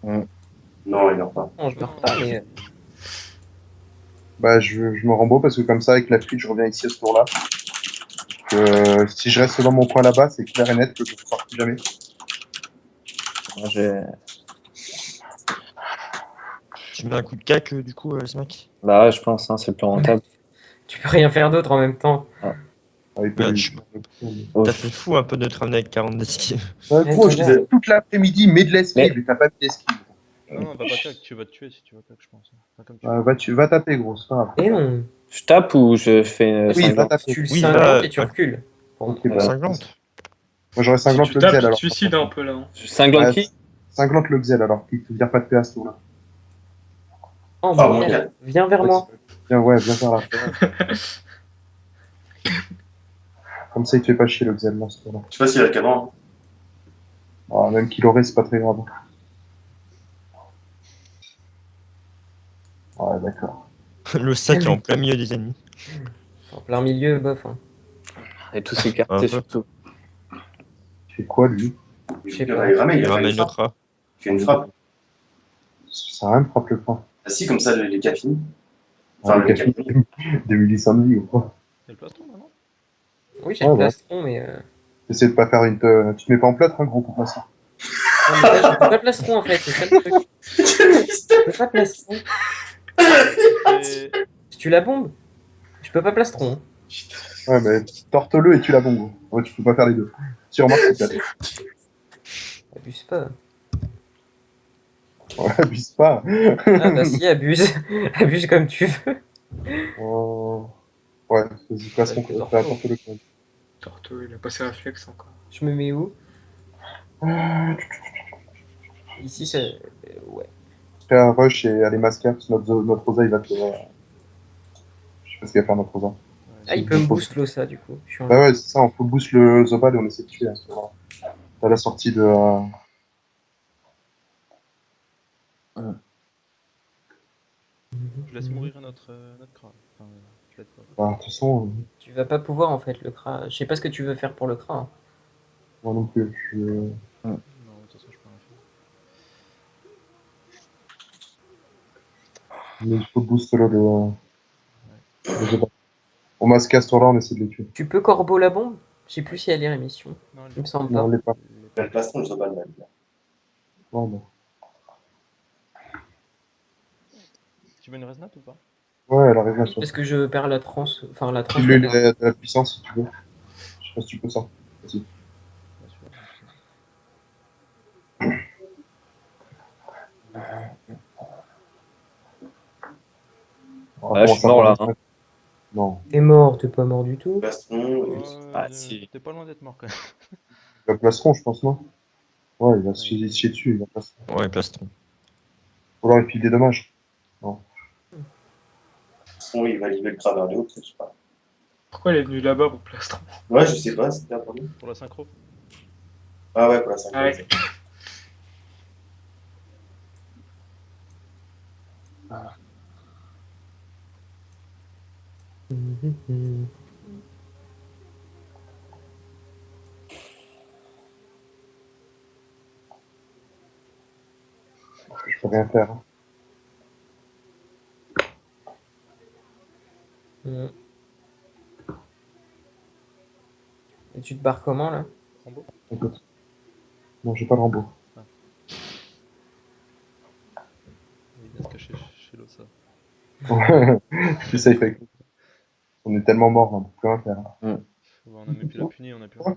Non, il meurt pas. Non, je meurs pas, mais. Bah, je me rends beau parce que comme ça, avec la fuite, je reviens ici à ce tour-là. Si je reste dans mon coin là-bas, c'est clair et net que je ne sors plus jamais. Moi, j'ai- Tu mets un coup de cac du coup, Smack? Bah ouais, je pense, hein, c'est le plus rentable. Tu peux rien faire d'autre en même temps. Ah, il peut Ouais, lui- Oh, T'as fait fou un peu de te ramener avec 40 d'esquive. Ouais, Ouais, gros, c'est je vrai. disais toute l'après-midi, mets de l'esquive, Mais- et t'as pas mis d'esquive. Non, non, va pas cac, tu vas te tuer si tu vas cac, je pense. Enfin, comme tu Va taper, gros, c'est pas grave. Et non. Je tape ou je fais Oui, va cinglante? taper. Tu le Oui, cinglantes là, et tu ouais. recules. Bon, Ok, bah, Cinglante. moi j'aurais Si cinglante tu le tapes, Xel tu te alors. suicides un peu là. Hein. Cinglante Ouais, qui? cinglante le Xel alors, qui te vire pas de PA ce tour-là. Oh, Ah, bon, merde. Viens vers moi. Viens par là. Comme ça, il te fait pas chier le Xel, là, ce tour-là. Je sais pas s'il a le cadran. Ah, même qu'il aurait, c'est pas très grave. Ouais, d'accord. Le sac est en plein milieu des ennemis. En plein milieu, bof. Hein. Et tous écartés Un peu. surtout. Il fait quoi, lui? Je sais Il pas. a ramé, il Il a fait ramène une le frappe. rat. Il fait une frappe. Ça a rien de frappe le point. Ah si, comme ça, les cas finis. Ah, Enfin, le les café cas finis. de Willy Sandy, gros. T'as le plastron maintenant? Oui, j'ai Ouais, le ouais. plastron, mais. Essaie de pas faire une. Tu te mets pas en plâtre, hein, gros, pour passer. Non, mais là, je peux pas plastron en fait, c'est ça le truc. Je peux pas plastron. Et... Si tu la bombes, je peux pas plastron. Ouais, mais torte-le et tu la bombe, gros. Ouais, tu peux pas faire les deux. Tu remarques, c'est ça. Abuse pas. Ouais, abuse pas. Ah bah si, abuse. Abuse comme tu veux. Ouais, vas-y, plastron, Parce que fais torte-le quand même. Torto, il a passé réflexe encore. Je me mets où? Ici, ça. Ouais. Fais un rush et aller masquer, parce que notre Rosa, il va te. Je sais pas ce qu'il va faire, notre Rosa. Ah, il peut me boost l'ossa du coup. Je suis en... Bah ouais, c'est ça, on faut boost le Zobal et on essaie de tuer. Hein, à la sortie de. Je laisse mourir notre crâne. Enfin, je l'aide pas. Bah, de toute façon, Tu vas pas pouvoir en fait le cra. Je sais pas ce que tu veux faire pour le cra. Hein. moi non plus. Non, de toute façon, je peux rien faire. Mais il faut boost le Zobal. On masque à ce tour-là, on essaie de les tuer. Tu peux corbeau la bombe? Je sais plus si elle est rémission. Non, Il me semble Non, pas. on l'est pas. Il a le plastron, le Zobal, même. Ouais, non. Tu veux une resnat ou pas? Ouais, elle arrive à Oui, toi. parce que je perds la transe. Enfin, la transe. Tu je lui la perds. de la puissance si tu veux. Je sais pas si tu peux ça. Vas-y. Bien sûr. On Ouais, je suis mort, là, hein. Non, T'es mort, t'es pas mort du tout. Plastron. Ah, si. T'es pas loin d'être mort quand même. il va plastron, je pense, non? Ouais, il va se chier dessus, il va plastron. Ouais, plastron. Ou alors il file des dommages. Plastron, il va livrer le crabe vers le haut, je sais pas. Pourquoi il est venu là-bas pour plastron? Ouais, je sais pas, c'était pour nous. Pour la synchro. Ah ouais, pour la 5. Ah ouais. Je peux rien faire. Hein. Et tu te barres comment là? Rambo. Écoute. Non, j'ai pas le Rambo. Il vient se cacher chez l'Ossa. Je suis safe avec lui. On est tellement morts, on peut plus rien faire. Hein. On a même plus la punie, on a plus rien.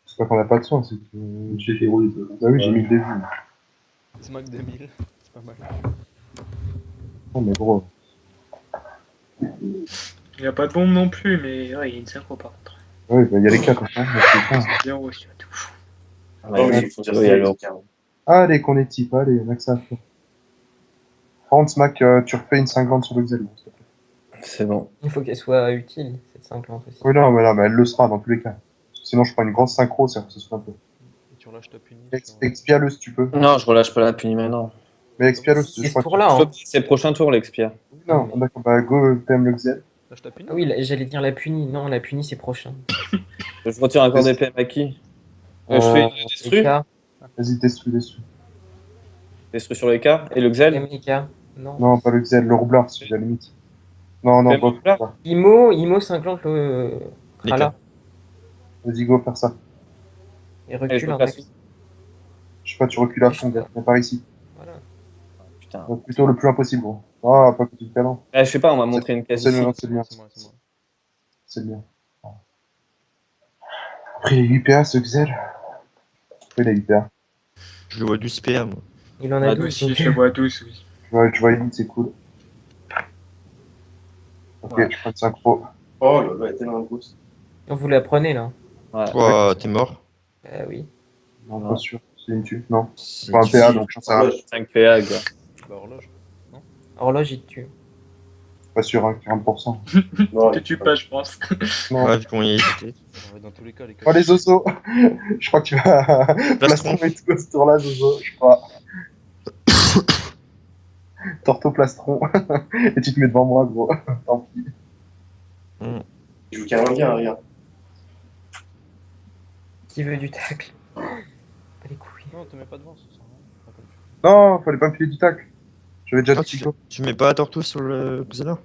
C'est pas qu'on a pas de soin, c'est que. J'ai fait rouler. Bah oui, j'ai mis le début. Smack 2000, c'est pas mal. Non, mais gros. Il a pas de bombe non plus, mais ouais, il y a une synchro par contre. Ouais, bah il y a les 4. Hein, Bien reçu à tout. Oh oui, il faut dire Oui, alors. ça. allez, qu'on est type, allez, on a que ça à faire. Par contre, Smack, tu refais une cinglante sur le Xel. s'il te plaît. C'est bon. Il faut qu'elle soit utile, cette 50 aussi. Oui, non, mais elle le sera dans tous les cas. Sinon, je prends une grosse synchro, ça se fait un peu. Et tu relâches ta punie. Expia-le si tu peux. Non, je relâche pas la punie maintenant. Mais expia-le, C'est je ce crois. tour-là, hein. C'est le prochain tour, l'expire. Non, d'accord, bah go, PM le Xel. Là, je tape une. Ah oui, j'allais dire la punie. Non, la punie, c'est prochain. Je retire un corps d'épée à qui? Je fais une destru. EK, Vas-y, destruis. Destru sur les cas. Et le Xel. MK. Non. Non, pas le Xel, le roublard, si à la limite. Non, Fais bof. roublard. Pas. Imo cinglante le Les Trala. Vas-y, go, faire ça. Et Allez, recule je me un place. max. Je sais pas, tu recules à fond, gars. Viens par ici. Voilà. Putain. Donc, plutôt le plus loin possible, gros. Ah, pas côté de canon. Je sais pas, on m'a montré une case C'est ici. le c'est le mien. C'est moi, c'est moi. C'est le mien. Après, il y a 8 PA, ce Xel. Après, il a 8 PA. Je le vois du SPA, moi. Il en a Moi 12. aussi, donc- je le vois tous, oui. Tu vois, limite, c'est cool. Ok, Ouais. je prends une synchro. Oh là là, elle est tellement grosse. Vous la prenez là. Ouais. Toi, t'es mort. Oui. Non, Ouais. pas sûr. C'est une tue. Non. C'est Pas un du- PA, donc j'en sais rien. 5 PA, gars. Bah, horloge. Horloge, il te tue. Pas sûr, hein, 40%. Non, Tu tues pas, je pense. Non. Ouais, vu qu'on y a hésité. Ouais, dans tous les cas, les Oh, les Zozo. Je crois que tu vas plastron et tout à ce tour-là, Zozo. Je crois. Torto plastron. Et tu te mets devant moi, gros. Tant pis. Il joue carrément bien, regarde. Qui veut du tacle? Pas les couilles. Non, te mets pas devant, ça sert à rien. Pas comme tu- Non, fallait pas me filer du tacle. J'avais déjà Ah, dit Chico. tu mets pas à Torto sur le Xela?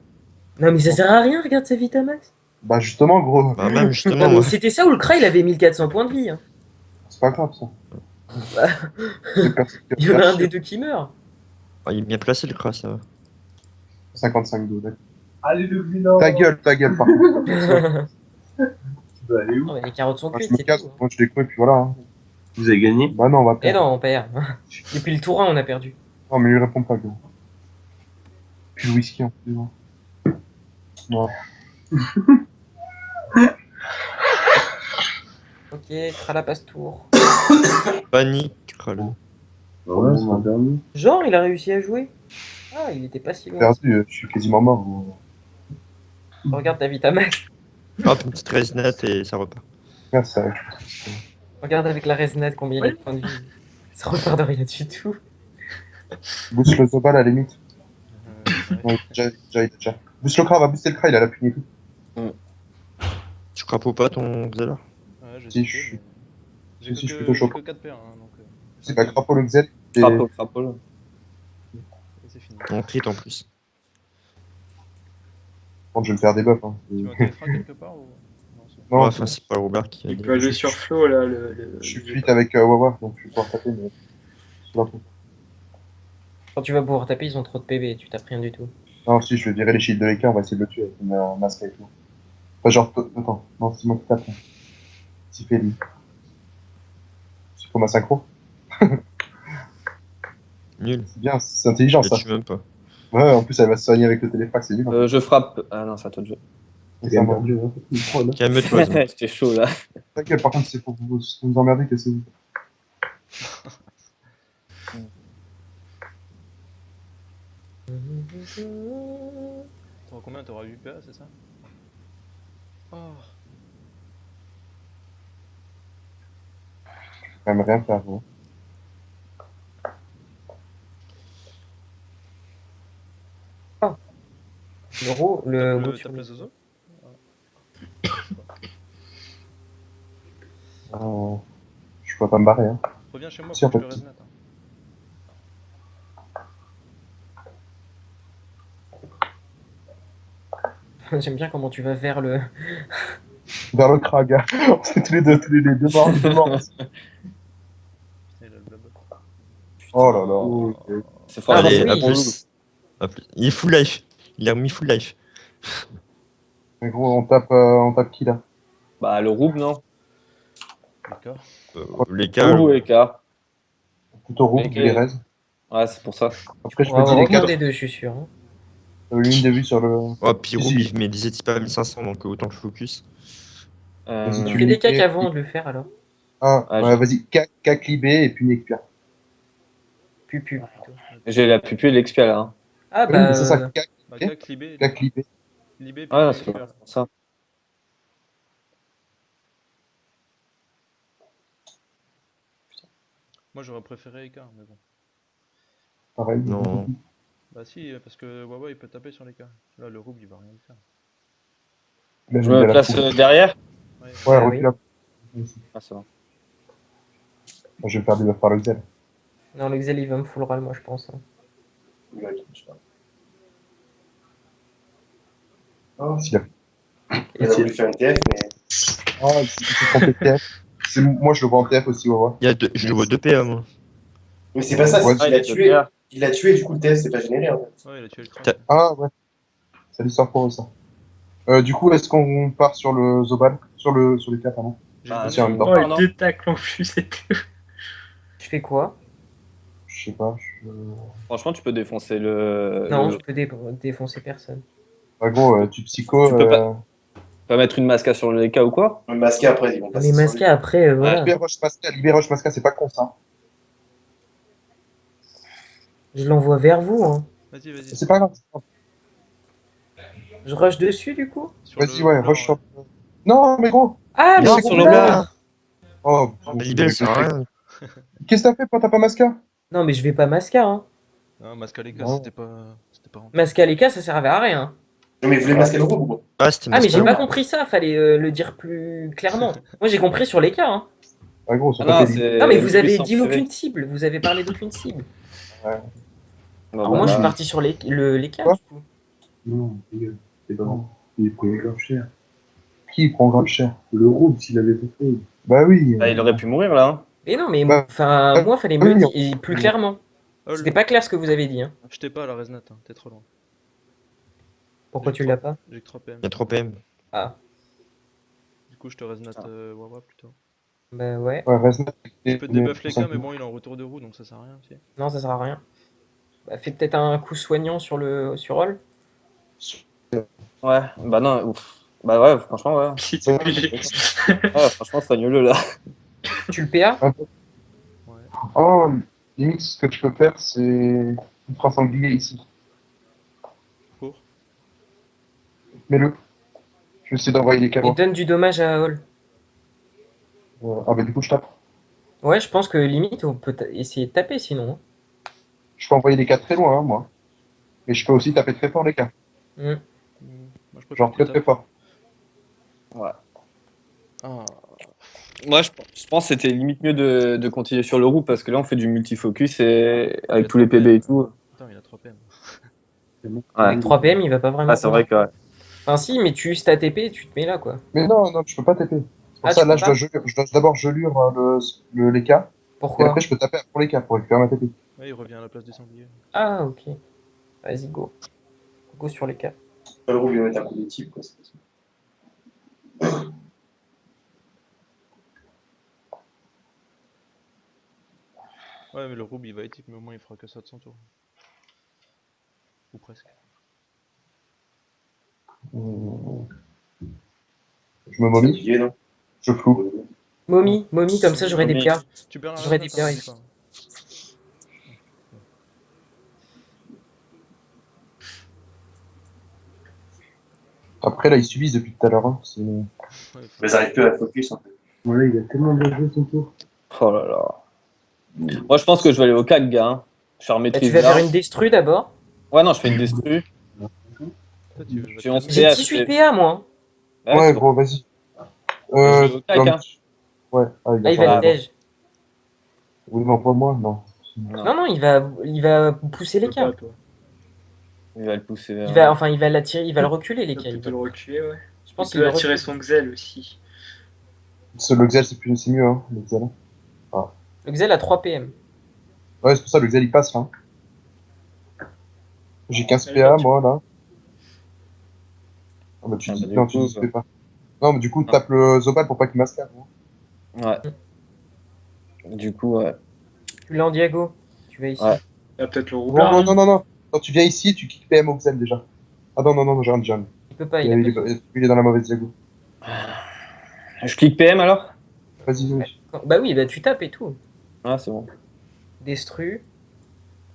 Non, mais ça sert à rien, regarde sa Vitamax. Bah, justement, gros. Bah, même justement, Non, mais moi. c'était ça où le Kra il avait 1400 points de vie. Hein. C'est pas grave, ça. Bah, C'est personne qui il y en a va un faire des deux qui meurt. Ah, il est bien placé, le Kras, ça va. 55 dos, d'accord. Allez, le vilain. Ta gueule, par contre. Tu vas aller où? Non, mais les carottes sont Moi, je cuites, me c'est casse, tout. Hein. moi je déconne, et puis voilà. Hein. Vous avez gagné? Bah non, on va Et perdre. non, on perd. Depuis le tour 1, on a perdu. Non, mais lui répond pas, gros. Puis le whisky, en plus. Hein. Ouais. Ok, Trala passe tour. Panique, Kralo. Ouais, c'est pas permis. Genre, il a réussi à jouer. Ah, il était pas si loin. Perdu, je suis quasiment mort. Gros. Regarde ta Vitamax. Hop, une petite resnette et ça repart. Regarde ça. Regarde avec la resnade combien il a de points de vie. Ça repart de rien du tout. Boost le Zobal à la limite. Ouais. Ouais, déjà. Boost le Kra, va booster le Kra, il a la punée. Tu crapeaux pas ton Xela? Ouais, j'ai Si, essayé, je suis- mais- J'ai si, je suis que, plutôt chaud. j'ai que 4 PA, hein, donc C'est pas Crapaud le Xel. Et... Crapaud. et c'est fini. On crit en plus. Bon, je vais me faire des buffs. Hein. Tu m'as téléphone quelque part ou... Non, c'est... Non, Ouais, enfin, c'est pas Robert qui a Il dit. peut aller sur Flo, là. je suis fuite avec Wawa, donc je vais pouvoir taper, mais. C'est pas tout. Quand tu vas pouvoir taper, ils ont trop de PV, tu tapes rien du tout. Non, si, je vais virer les shields de l'écart, on va essayer de le tuer avec un masque avec nous. Enfin, genre, attends, non, c'est moi qui tape. Hein. C'est fait lui. C'est pour ma synchro. Nul. C'est bien, c'est intelligent Je ça. tue même pas. Ouais, en plus elle va se soigner avec le téléphone, c'est nul. Je frappe. Ah non, c'est à toi de jouer. C'est ça, moi. Calme-toi, Zem. J'étais chaud là. Ta gueule, par contre, c'est pour vous emmerder que c'est vous. T'auras combien? T'auras 8 PA, c'est ça? Oh. Quand même rien faire, gros. Le Tape goût le, sur tape le Zozo? Je peux pas me barrer, hein. Reviens chez moi Si, en pour que fait. je le resnette. Hein. J'aime bien comment tu vas vers le. Vers le Kra, gars. On s'est tous les deux morts, deux morts. Putain, il a le blabla. Oh là là. C'est fort. Ah, Allez, bah à oui. plus. À plus. Il est full life. Il a remis full life. Mais gros, on tape qui là? Bah, le Roub, non? D'accord. Les cas. Roub ou Eka? Plutôt roux, Mais vu les raises. Ouais, c'est pour ça. Après, je On va peux avoir dire les aucun quatre. des deux, je suis sûr. Hein. Une de vue sur le. Oh, puis Roub, Si. il met des étipes à 1500, donc autant que focus. Vas-y, tu Fais des lis- cacs avant de le faire alors. Ah, Ah, ouais, vas-y, cac libé et puis Nekpia. Pupu plutôt. J'ai la pupille de l'expia là. Hein. Ah Oui, bah. mais c'est ça, cac Bah, Ok. cac, libé, libé. libé, puis Ah, tu c'est récupères. pour ça. Moi j'aurais préféré Eka, mais bon. Pareil. Non. Bah si, parce que Wawa il peut taper sur les cas. Là le Roub il va rien y faire. Là, Je vais me la place foule. derrière. Ouais, Ouais, Ah recule oui. un peu. Ah, c'est bon. Moi, je vais me faire des buffs par le Xel. Non, le Xel, il va me full râle, moi, je pense. Hein. Ouais, je sais pas. S'il a... Il a voulu faire une TF, mais. Ah, il s'est trompé de TF. Moi, je le vois en TF aussi, on va voir. Je le vois 2 PA, moi. Mais c'est pas ça, Ouais, c'est qu'il il a est tué. PA. Il a tué, du coup, le TF s'est pas généré, en fait. ouais, il a tué le crâne. T'as- Ah, ouais. C'est l'histoire pour eux, ça. Du coup, est-ce qu'on part sur le Zobal sur les 4, pardon. J'ai le Ah, bonus c'est un ou dedans. pas Oh, les non. deux tacles en plus, c'était. Je fais quoi? Je sais pas. Franchement, tu peux défoncer le. Non, je peux défoncer personne. Ah, gros, tu psycho. Tu peux pas mettre une masca sur les cas ou quoi? Le masqué, après, ils vont passer Mais sur lui. Masca, après, voilà. Libéroche Masca, c'est pas con, ça. Je l'envoie vers vous. Hein. Vas-y. C'est pas grave. Je rush dessus, du coup? Sur Vas-y, le ouais, roublard, rush sur... Non, mais gros. Ah, Mais le c'est sur le roublard! Oh, Mais l'idée, ça sert à rien. qu'est-ce que t'as fait quand t'as pas Masca? Non, mais je vais pas Masca. Hein. Non, Mascaleka, Non. c'était pas rentable. Masca les cas, ça servait à rien. Non, mais vous voulez masquer le groupe ou Ah, c'était Ah, mais j'ai masqué. pas compris ça, fallait le dire plus clairement. Moi, j'ai compris sur les cas. Hein. Ah, gros, Ah sur non, ta télé. c'est. Non, mais vous avez 1800 dit PV. aucune cible. Vous avez parlé d'aucune cible. Bon, Alors bah, moi, je suis là. parti sur les cas, Quoi du coup. Non, c'est pas bon. Il prend grave cher. Qui prend grave cher? Le Roub, s'il avait pas fait. Bah oui. Bah, il aurait pu mourir là. Hein. Et non, mais Bah, enfin, moi, fallait me oui, dire et plus clairement. Oh, C'était pas clair ce que vous avez dit. Hein. Je t'ai pas à la resnat, hein, t'es trop loin. Pourquoi J'ai tu que l'as 3 pas? J'ai que 3 PM. Il y a 3 PM. Ah, Du coup, je te resnat Ah. Wawa plutôt. bah ouais. Ouais, Resnat. Je peux te débuff les cas, mais bon, il est en retour de roue, donc ça sert à rien aussi. Non, ça sert à rien. Bah, fais peut-être un coup soignant sur Roll. Ouais, bah non, ouf. Bah ouais, franchement, ouais. Il était obligé. Ouais, franchement, soigne-le là. Tu le PA? Ouais. Oh, limite, ce que tu peux faire, c'est une phrase sanglier ici. Pour Mets-le. Je vais essayer d'envoyer les Et cadeaux. donne du dommage à Hall. Ah, bah du coup, je tape. Ouais, je pense que limite, on peut essayer de taper sinon. Hein. Je peux envoyer les cas très loin, hein, moi. Mais je peux aussi taper très fort les cas. Hmm. Moi, je préfère Genre que tu très très tapes. fort. Ouais. Ah, Moi, je pense que c'était limite mieux de continuer sur le roue parce que là, on fait du multifocus et avec tous les PB et tout. putain, il a 3 PM. Ouais, Avec 3 PM, il va pas vraiment. ah, c'est vrai que. Ouais. Enfin, si, mais tu uses ta TP, tu te mets là, quoi. Mais non, non, je peux pas taper. C'est pour Ah, ça, tu là, peux je dois d'abord gelure les cas. Et Pourquoi? après, je peux taper pour les cas pour récupérer ma TP. Ouais, il revient à la place des sangliers. Ah, ok. Vas-y, go. Go sur les cas. Le groupe, il va mettre un coup de type, quoi. C'est possible. Ouais, mais le Roub il va être type, mais au moins il fera que ça de son tour. Ou presque. Je me momie, Oublié, non je floue. Momie, comme ça j'aurai des Momie. PA. Tu perds la J'aurais resnat, des PA, hein, il n'oublie pas. Après, là, ils subissent depuis tout à l'heure. Hein. Ouais, Mais ils arrivent plus à focus, en fait. Voilà, il a tellement bien joué son tour. Oh là là. Moi, je pense que je vais aller au 4, gars. Hein. Je vais faire Bah, maîtrise tu vas faire d'armes. une destru d'abord. Ouais, non, je fais une destru. Toi, tu vas J'ai te 11 calmer. J'ai PA, 18 c'est- PA, moi. Ouais, Ouais, c'est gros, vas-y. Je vais au cac, hein. Ouais, Là, il pas va Ah, le dège. Oui, mais envoie-moi, non. Non, non, il va pousser les Tu peux pas, cas. toi. Il va le pousser vers. Il va l'attirer, il va le reculer, les Tu cas. peux Il plutôt va- le reculer, ouais. Je Tu pense qu'il peux le attirer recule. son Xel aussi. Le Xel, c'est mieux, hein, le Xel. Le Xel a 3 PM. Ouais, c'est pour ça, le Xel, il passe, là. J'ai 15 Allez, PA, tu- moi, là. Ah, bah, Ah, bah, du non, coup, tu dis pas. Non, mais du coup, tape le Zobal pour pas qu'il masque. Hein. Ouais. Du coup, ouais. Tu l'as en diago. Tu vas ici. Ouais. Il y a peut-être le Non, roublard. non, hein. non, non, non. Quand tu viens ici, tu kicks PM au Xel, déjà. Ah non, non, non, j'ai un. Il peut pas, il a pas. Il est dans la mauvaise diago. Je clique PM alors? Vas-y, oui. Bah oui, bah tu tapes et tout. Ah, c'est bon. Destru,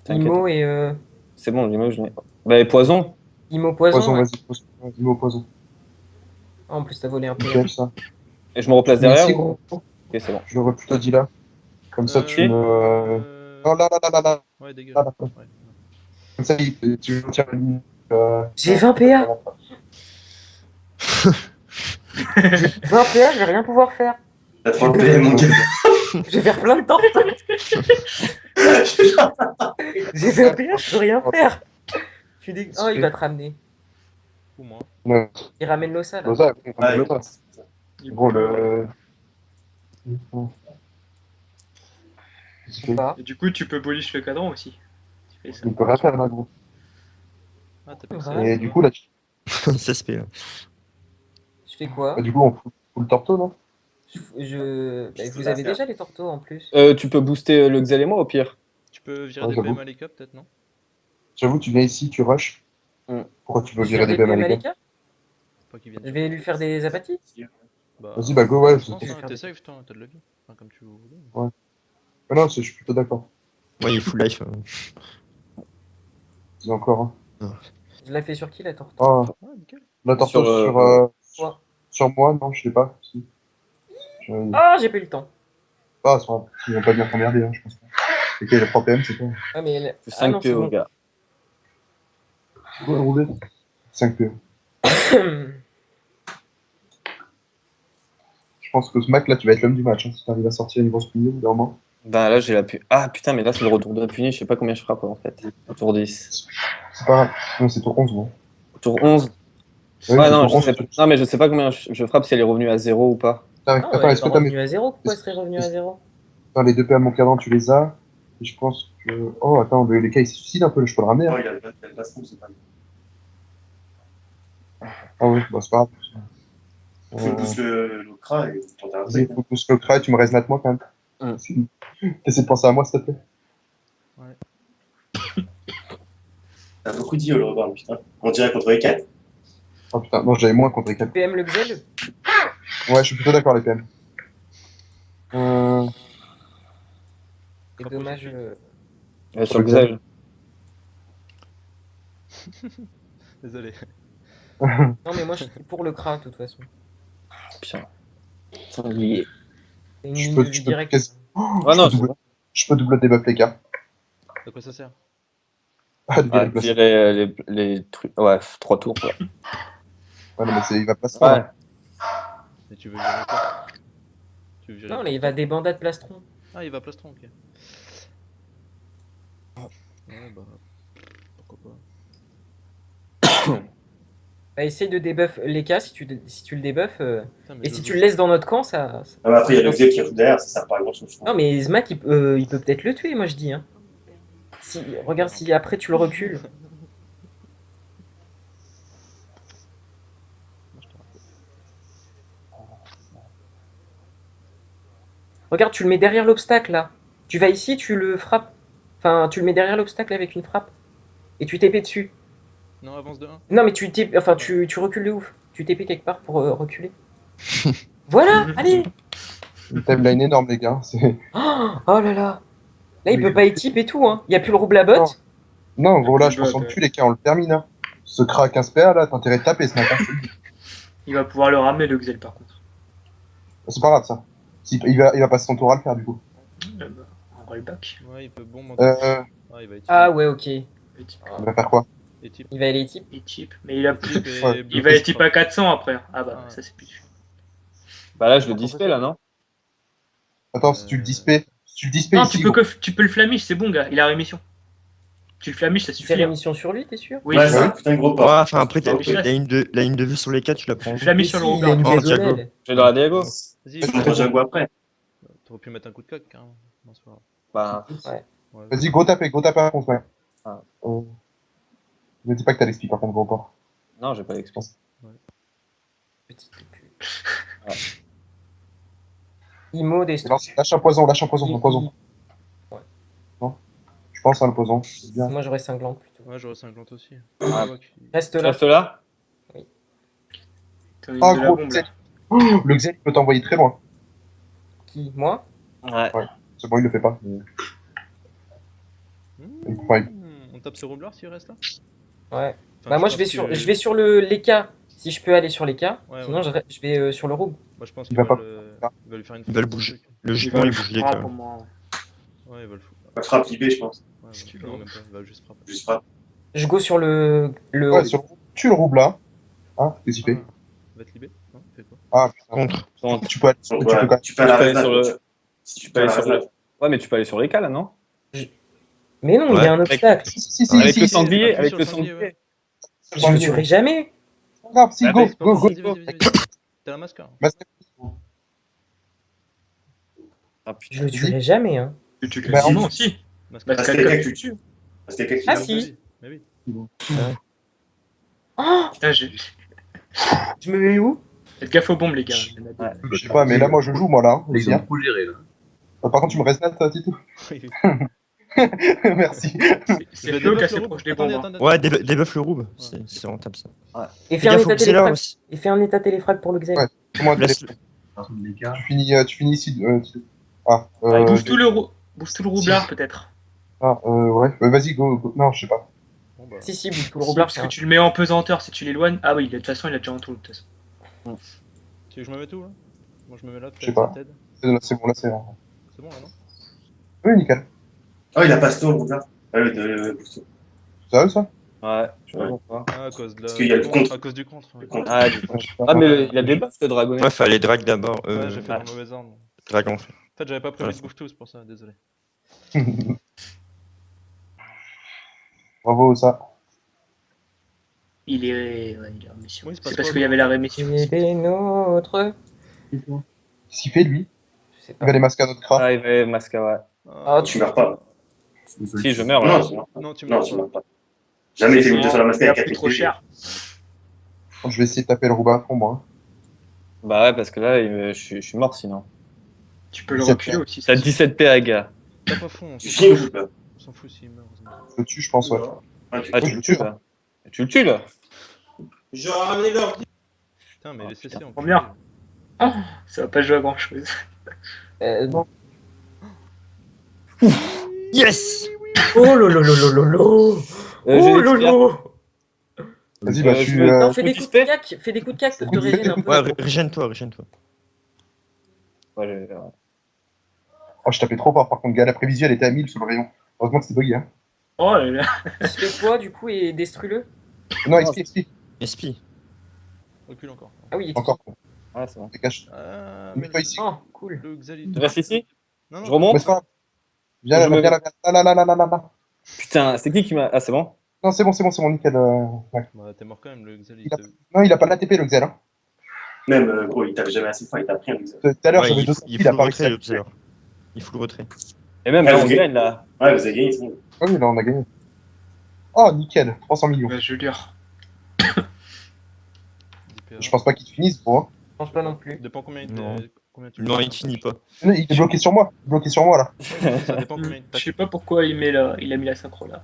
T'inquiète. Imo et C'est bon, l'image, je l'ai. Bah, et poison. Imo poison. Poison, Ouais. vas-y, poison. Vas-y, au poison. Ah, en plus, t'as volé un peu. Nickel, ça. Et je me replace Tu mets derrière ici, ou... gros. Ok, c'est bon. Je l'aurais plutôt dit là. Comme ça, tu me. Non, là, là, là, là, là. Ouais, dégage. Là, là. Ouais. Comme ça, tu tires la ligne. J'ai 20 PA. J'ai 20 PA, je vais rien pouvoir faire. T'as 30 PA, mon gars. Je vais faire plein de tortes. J'ai 20 PA, je peux rien faire. Je suis Oh, il va te ramener. Ou moi. Ouais, Il ramène l'ossa, là. c'est ça, on Ouais, peut pas. Il Gros, peut- le. Ou pas. Et du coup, tu peux bullish le cadran aussi. Tu fais ça. Il peut rien faire là, gros. Ah, t'as plus que Ouais. ça. Et du coup, là, Ça se fait là. Je fais quoi? du coup, on fout le torto, non? Bah, vous avez déjà les tortos en plus. Tu peux booster le Xel et moi au pire. Tu peux virer Ouais, des j'avoue. PM à l'EK peut-être, non? J'avoue, tu viens ici, tu rush. Hmm. Pourquoi tu veux Sur virer des des BM PM à à l'écart? l'écart? Pas qu'ils viennent Je sur vais toi. lui faire des apathis. Bah, Vas-y, bah go, ouais. je pense, c'est- hein, t'es safe, toi, t'as de la vie. Enfin, comme tu voulais. Ah non, je suis plutôt d'accord. Ouais, il est full life. C'est encore. Hein. Je la fais sur qui la torte? Ah, Ah, nickel. la torto Sur, sur, sur moi, non, je sais pas. Si. Ah, j'ai pas eu le temps. Ah, c'est pas grave. Ils vont pas bien t'emmerder, hein, je pense pas. Et quel est le 3 PM, c'est quoi? Ah, mais elle... C'est Ah 5 non, c'est PO, bon. gars. C'est quoi le roulet? 5 PM. Je pense que ce Mac là, tu vas être l'homme du match. Hein, si t'arrives à sortir une grosse punition, vraiment. Ben là, j'ai la pu. Ah putain, mais là, c'est le retour de la puni. Je sais pas combien je frappe en fait. Au tour 10. C'est pas grave. Non, c'est tour 11, bon. Au tour 11. Ouais, Ouais, c'est non, tour je 11. sais pas. Non, mais je sais pas combien je frappe si elle est revenue à 0 ou pas. Attends, Non, attends, elle est est-ce pas que t'as mes... revenue à 0. Pourquoi elle serait revenue à 0? Attends, les 2 PM mon cadran, tu les as. Et je pense que. Oh, attends, les cas, il se suicide un peu, je peux le ramener. Non, Hein. il a le plastron, c'est pas lui. Ah oui, bah c'est pas grave. Faut pousser le cras et tenter un Vas-y, truc. faut que je le crée, tu me restes moi quand même. T'essaies de penser à moi, s'il te plaît. T'as beaucoup dit le revoir, putain. On dirait contre les 4. Oh putain, non, j'avais moins contre les 4. PM le Xel? Ouais, je suis plutôt d'accord, les PM. C'est dommage. Sur le Xel. Désolé. Non, mais moi, je suis pour le Kra, de toute façon. Putain. Sanglier. C'est une Je ligne peux- de vie je peux directe. quasi- Ah non, Je peux double debuff les cas. De quoi ça sert? Ah, de ah, virer place. virer les trucs. Ouais, 3 tours. Quoi. Ouais, non, mais il va placer Ouais. pas. Et tu veux virer quoi? Tu veux virer Non, quoi? là, il va des bandats de plastron. Ah, il va plastron, ok. Ouais, bah. Pourquoi pas. Bah, essaye de debuff les cas si tu le debuffes. Putain, mais Et je si joue tu le laisses dans notre camp, ça. Ah, mais après, il y a le Xel qui arrive derrière, ça sert pas à grand chose. Non, mais Zmak, il peut peut-être le tuer, moi je dis. Hein. Si, regarde si après tu le recules. Regarde, tu le mets derrière l'obstacle là. Tu vas ici, tu le frappes. Enfin, tu le mets derrière l'obstacle avec une frappe. Et tu TP dessus. Non, avance de 1. Non, mais tu recules de ouf. Tu TP quelque part pour reculer. Voilà, allez. Une timeline énorme, les gars. C'est... Oh là là. Là, il peut pas étype et tout. Hein. Il y a plus le rouble à Non. bot. Non, gros, là, plus je pense bot, qu'on le tue, les cas, on le termine. Hein. Ce crack 15 PA, là, t'as intérêt de taper ce matin. Il va pouvoir le ramener le Xel par contre. C'est pas grave, ça. Il va passer son tour à le faire, du coup. Bah, en rollback. Ouais, il peut bon monter. Euh, Ah, il va être. Ah ouais, ok. Et type. il va faire quoi? Et type. Il va aller étype. Et type. Mais il a plus. Type et Ouais. Il va être type à 400 après. Ah bah, Ah. ça c'est plus. Bah là, je le display là, non? Attends, si tu le dispais. Si tu le dispais Non, ici, tu peux le flamiche, c'est bon, gars. Il a rémission. Tu le flamiche, ça Tu fais suffit. hein. rémission sur lui, t'es sûr? Oui, Ouais, c'est c'est ça. un putain de gros Ouais, pas. enfin après, Non, mais je la ligne de vue sur les 4, tu la prends. Je flamiche sur le Mais si, il a une Oh, Robert. Diago. diagonale. J'ai dans la Diago. Vas-y, Je prends Jago après. t'aurais pu mettre un coup de coq, carrément. Non, c'est pas grave. Bah, Ouais. vas-y, go taper à contre, ouais. Ah. Ne dis pas que t'as l'explique, par contre, gros port. non, j'ai pas d'expérience. Petite pute. Imo des Lâche un poison, un poison. Je pense à un poison. C'est bien. Moi j'aurais cinglante plutôt. Ouais, j'aurais 50 aussi. Ah. Reste Tu là. restes là? T'as eu Ah, de la gros, bombe, le là. Xel. Oh, le Xel peut t'envoyer très loin. Qui? Moi? Ouais. C'est bon, il le fait pas. Ouais. On tape ce roublard s'il reste là? Ouais. Enfin, Bah moi pense je vais sur les cas. Si je peux aller sur les cas. Ouais, Sinon ouais. je vais sur le rouble. Moi, je pense Il qu'il va pas- il va lui faire une Il va le faute, bouger. un truc. Logiquement, il bouge les Ah, cas. pour moi. Ouais, il va le foutre. Il frappe libé, je pense. Ouais, Ce qu'il non, veut. même pas, il va juste frapper. Juste frappe. Je go sur le Ouais, tu le roubles là. Hein, qu'est-ce qu'il Ah, fait? il va te libérer? Non, il fait quoi? Ah, putain. Contre. Contre. Tu peux aller, Donc, tu voilà, peux quand même- tu peux aller à la Tu peux aller sur Resnat. le- Si Tu peux aller sur le... Resnat. Ouais, mais tu peux aller sur les cas, là, non? Mais non, il y Ouais, a un obstacle. Si, Avec si, le si, sanglier, appuie avec sur le le sanglier, sanglier. Je le tuerai jamais. C'est pas grave, si, Ah, go, mais- go, go, Vas-y, go. vas-y, vas-y, vas-y. T'as la masque, hein. Masque. Ah, putain. Je le tuerai jamais, hein. Tu tues Bah, quasiment en- aussi. Masque. Parce Parce qu'à que quelqu'un quelqu'un que tu tues. Parce que quelqu'un qui Ah, tue. si. Mais oui. Oh, Putain, je me mets où? faites gaffe aux bombes, les gars. Il y en a deux. Ouais. Je sais pas, mais là, moi, je joue, moi, là. Ils aussi, ont hein. trop géré là. Par contre, tu me restes là, Titou. Oui. Merci. C'est Je Flo qui débuff est assez le proche roux. des bombes. hein. Attendez, Ouais, attendez. débuff le roube. C'est rentable ça. Et Fais fais un gaffe au état Xela téléfrag. aussi. Et fais un état téléfrag pour le Xel. Ouais. Comment Laisse- Partout de l'écart. tu finis ici, Titou. Ah, Bouge tout le roublard, peut-être. ouais. Vas-y, go, go. Non, je sais pas. Bon, bah. Si, si, bouge tout le Si, roublard. parce que tu le mets en pesanteur si tu l'éloignes. Ah oui, de toute façon, il a déjà en tout. De toute façon. Tu veux que je me mette où là? Moi je me mets là, Je sais peut-être pas. ça t'aide. C'est bon, là, c'est bon. C'est bon là, non? Oui, nickel. Ah, il a pas stone, regarde. Ah, oui, de Bousto. Sérieux, ça? Ouais, je sais pas Ouais. pourquoi. Ah, à cause de la. Parce qu'il y a le contre. À cause du contre. Ouais, Le contre. Ah, ah, mais il a des buffs, le dragonnet. Ouais, fallait drag d'abord. Ouais, j'ai fait ouais. dans le mauvais ordre. Dragon. En fait, j'avais pas prévu Ouais. de bouffe tout, c'est pour ça, désolé. Bravo, ça. Il est en mission. Oui, c'est parce C'est parce que- qu'il y avait la rémission. C'est des nôtres. Qu'est-ce qu'il fait, lui? Je sais Il pas. va les masques à notre craft. Ah, il va masca, ouais. Ah, Tu meurs pas. Si, je meurs, Non, là. tu meurs pas. Non, tu Non, meurs tu pas. meurs pas. Jamais fait monter sur la masque Il a avec pris 4 trop cher. Je vais essayer de taper le rouba à fond, moi. Bah ouais, parce que là, je suis mort sinon. Tu peux le 17 reculer aussi. T'as 17 PA, gars. T'as pas fond, Tu finis ou pas? on s'en fout s'il meurt. Je le tue, je pense, ouais. Ah, tu Ah, Oui, tu je le tue, tues, là. Tu le tues, là. J'aurais ramené l'ordi. Putain, mais les CC en Combien? Ça va pas jouer à grand chose. Non. Yes! Oh lolo. J'ai Oh des tirs. lolo. Vas-y, bah, je tu. veux- Non, fais coup des de coups de spé. cac. Fais des coups de cac pour te Coup de régénérer un spé. peu. Ouais, régène-toi, régène-toi. Ouais, Oh, je tapais trop fort, par contre, gars. La prévision, elle était à 1000 sur le rayon. Heureusement que c'était bugué, hein. Oh là là. Fais-toi du coup et destruis-le. Non, explique. Espi. Recule encore. Ah oui, Encore. Ah, c'est bon. Dégage. Mais Mets-toi ici. Oh, cool. le Xali. Tu restes ici? Non, Je non, remonte? Mais c'est pas grave. Viens là, Je me- viens là, là. Putain, c'est qui m'a... Ah, c'est bon? Non, c'est bon, nickel. Ouais. bah t'es mort quand même, le Xali. Il a- Non, il a pas l'ATP, le Xel. Hein. Même, gros, il tape jamais assez fort, il tape rien. Tout à l'heure, Ouais, j'avais il 200 faut kills, il a le pas retrait, réussi à le Xela. Il faut le retrait. Et même, Ah, là, on ok. gagne, là. Ouais, vous avez gagné, c'est bon. Ah oui, là, on a gagné. Oh, nickel. 300 millions. Bah, je veux dire. Je pense pas qu'il te finisse, gros. Hein. Je pense pas non plus. Dépend combien il Non. combien tu Non, il finit pas. Il est bloqué sur moi. Bloqué sur moi, là. Ça dépend combien il Je tape. sais pas pourquoi il a mis la synchro là.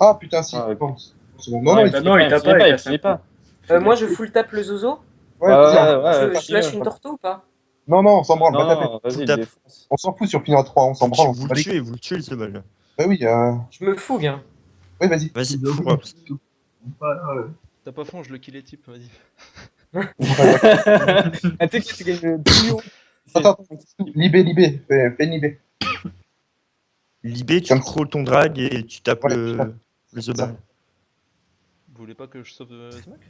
Ah, putain, si. Ah, ouais. Bon, c'est bon. Non, Ouais, non, bah il non, il tape pas, il finit pas. Moi, je full tape le zozo. Ouais, Ouais, vas-y, ouais, hein. ouais, Je lâche finis, une torto ou pas? Non, non, on s'en branle, Non, pas taper. non, vas-y, Tout tape. défonce. On s'en fout si on finit à 3, on s'en branle. On Vous s'en le bat les couilles. tuez, vous le tuez, le Zobal. Bah oui, Je me fougue, hein. oui, vas-y. Vas-y, Ils ont fous-moi. T'as pas fond, je le kill les types, vas-y. Ah, tu sais que tu gagnes 10 millions. Attends, Libé. Fais Libé. Libé, tu Comme- crawls ton drag et tu tapes Ouais, je tape. le Zobal. Vous voulez pas que je sauve ce mec?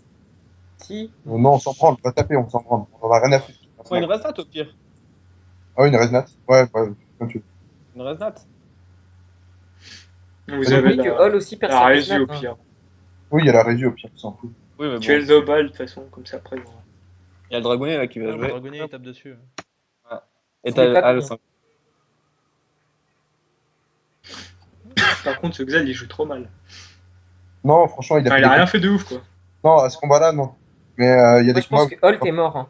Si. Non, on s'en branle, on va taper, on s'en branle. On en a rien à foutre. Prends une resnat au pire. Ah oui, une resnat. Ouais, comme tu veux. Une resnat. Vous Vas-y, avez Oui, que la, Hall aussi perd la sa résu au resnat, hein. pire. Oui, il y a la régie au pire, on s'en fout. Oui, mais bon. Tu es le Zobal de toute façon, comme ça après. Bon. Il y a le dragonnet là qui Ah, va le jouer. dragonnier il tape dessus. Et C'est pas t'as le bien. 5. Par contre, ce Xal il joue trop mal. Non, franchement, il a Enfin, fait il a des- rien fait de ouf quoi. Non, à ce combat-là, non. Mais il y a Moi, des je pense combats. que Hall est mort. Hein.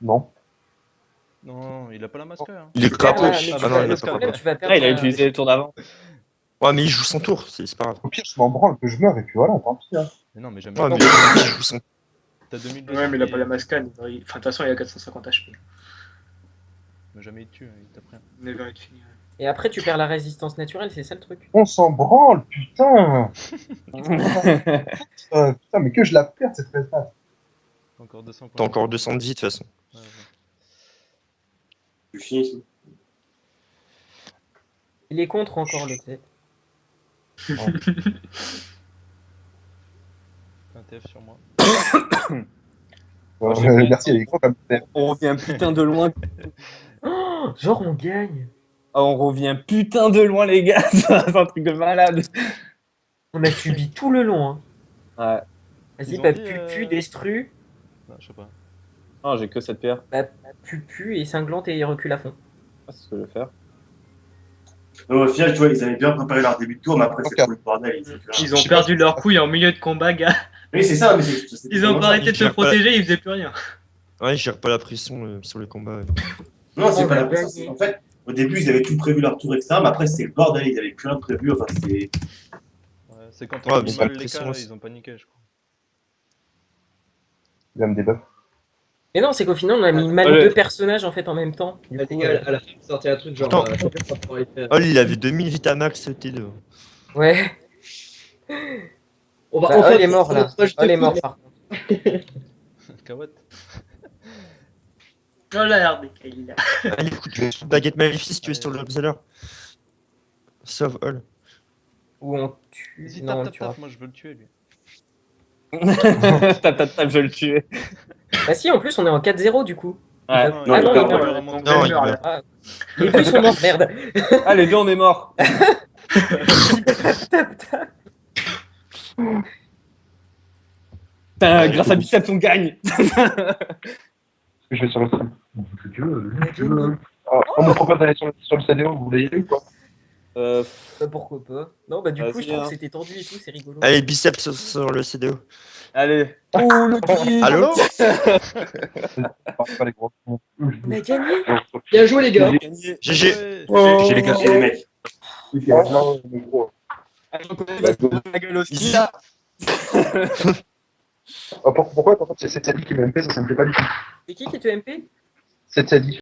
Non. Non, il a pas la masque là. Il est Tu perds crapaud. là, mais tu Ah vas- non, il le a pas problème, crapaud. tu vas perdre. Ah, il a la- utilisé le tour d'avant. Ouais, mais il joue son tour, c'est pas grave. Au pire, je m'en branle que je meurs et puis voilà, tant pis. Hein. Mais non, mais jamais. Ouais, mais il joue son T'as 2200. Ouais, mais il a pas la mascane. Enfin, de toute façon, il a 450 HP. Mais jamais il te tue, hein, il tape rien. Never it fini. Et après, tu perds la résistance naturelle, c'est ça le truc. On s'en branle, putain. Putain, mais que je la perds cette resnat. T'as encore 200 points. T'as encore 200 de vie de toute façon. Ouais, ouais. Tu finis ici. Il est contre encore le Z. Un TF sur moi. je sais pas. Merci, elle est gros comme ça. On revient putain de loin. Oh, genre, on gagne. Ah, on revient putain de loin, les gars. C'est un truc de malade. On a subi tout le long. Hein. Ouais. Vas-y, Ils ont bah, dit, Pupu, Destru, Non, je sais pas. Non, j'ai que cette pierre. Pupu et Cinglante et recule à fond. Ah, c'est ce que je vais faire. Donc, au final, tu vois, ils avaient bien préparé leur début de tour, mais après, c'est Ok. pour le bordel. Ils faisaient plus rien. Ils ont perdu leur couille en milieu de combat, gars. Oui, c'est ça, mais Ils ont pas arrêté de se protéger, ils faisaient plus rien. Ouais, je gère pas la pression sur les combats. Non, c'est On pas va la pression. gagner. En fait, au début, ils avaient tout prévu leur tour, etc. Mais après, c'est le bordel, ils avaient plus rien de prévu. Enfin, c'est. Ouais, c'est quand Ouais, on a mais mis c'est la mal les pression cas, là, aussi. ils ont paniqué, je crois. Il va me débuff. Mais non, c'est qu'au final, on a mis mal Allez. 2 personnages en fait en même temps. Du Les coup, gars, à la fin, vous sortez un truc genre. Pourtant- chacun va pouvoir aller faire- Oh, il avait 2000 Vitamax T2. ouais. On va Bah, enfin Hall est mort faire là. notre match de Hall est foot. mort par contre. Kawat. Oh là, regardez, il a. Allez, écoute, je vais baguette maléfice, tu es sur l'observer. Sauve Hall. Ou on tue. Vas-y, Non, on tape, le tape, tuera. tape, moi je veux le tuer lui. Tape, je vais le tuer. Bah si, en plus, on est en 4-0 du coup. Ouais. Non, Ah non, il il meurt, meurt. vraiment. Non, il meurt. Ah. Les deux sont morts, merde. Ah, les deux, on est morts. Putain, grâce à Biceps, on gagne. Je vais sur le stream. Si tu veux. Ah, on me propose d'aller sur le CDO, vous voulez y aller ou pas? Bah, pourquoi pas. Non, bah du coup, Vas-y, je trouve hein. que c'était tendu et tout, c'est rigolo. Allez, biceps sur le CDO. Allez. Oh, le kill. Allô Pas les gros. On a gagné. Bien joué, les gars. Gagné. GG. Ouais. J'ai les gars. C'est les mecs. Non, mais gros. La gueule aussi. Isa. Pourquoi en fait, c'est cette Ali qui m'a MP, ça me plaît pas du tout. C'est qui te MP? Cette Ali.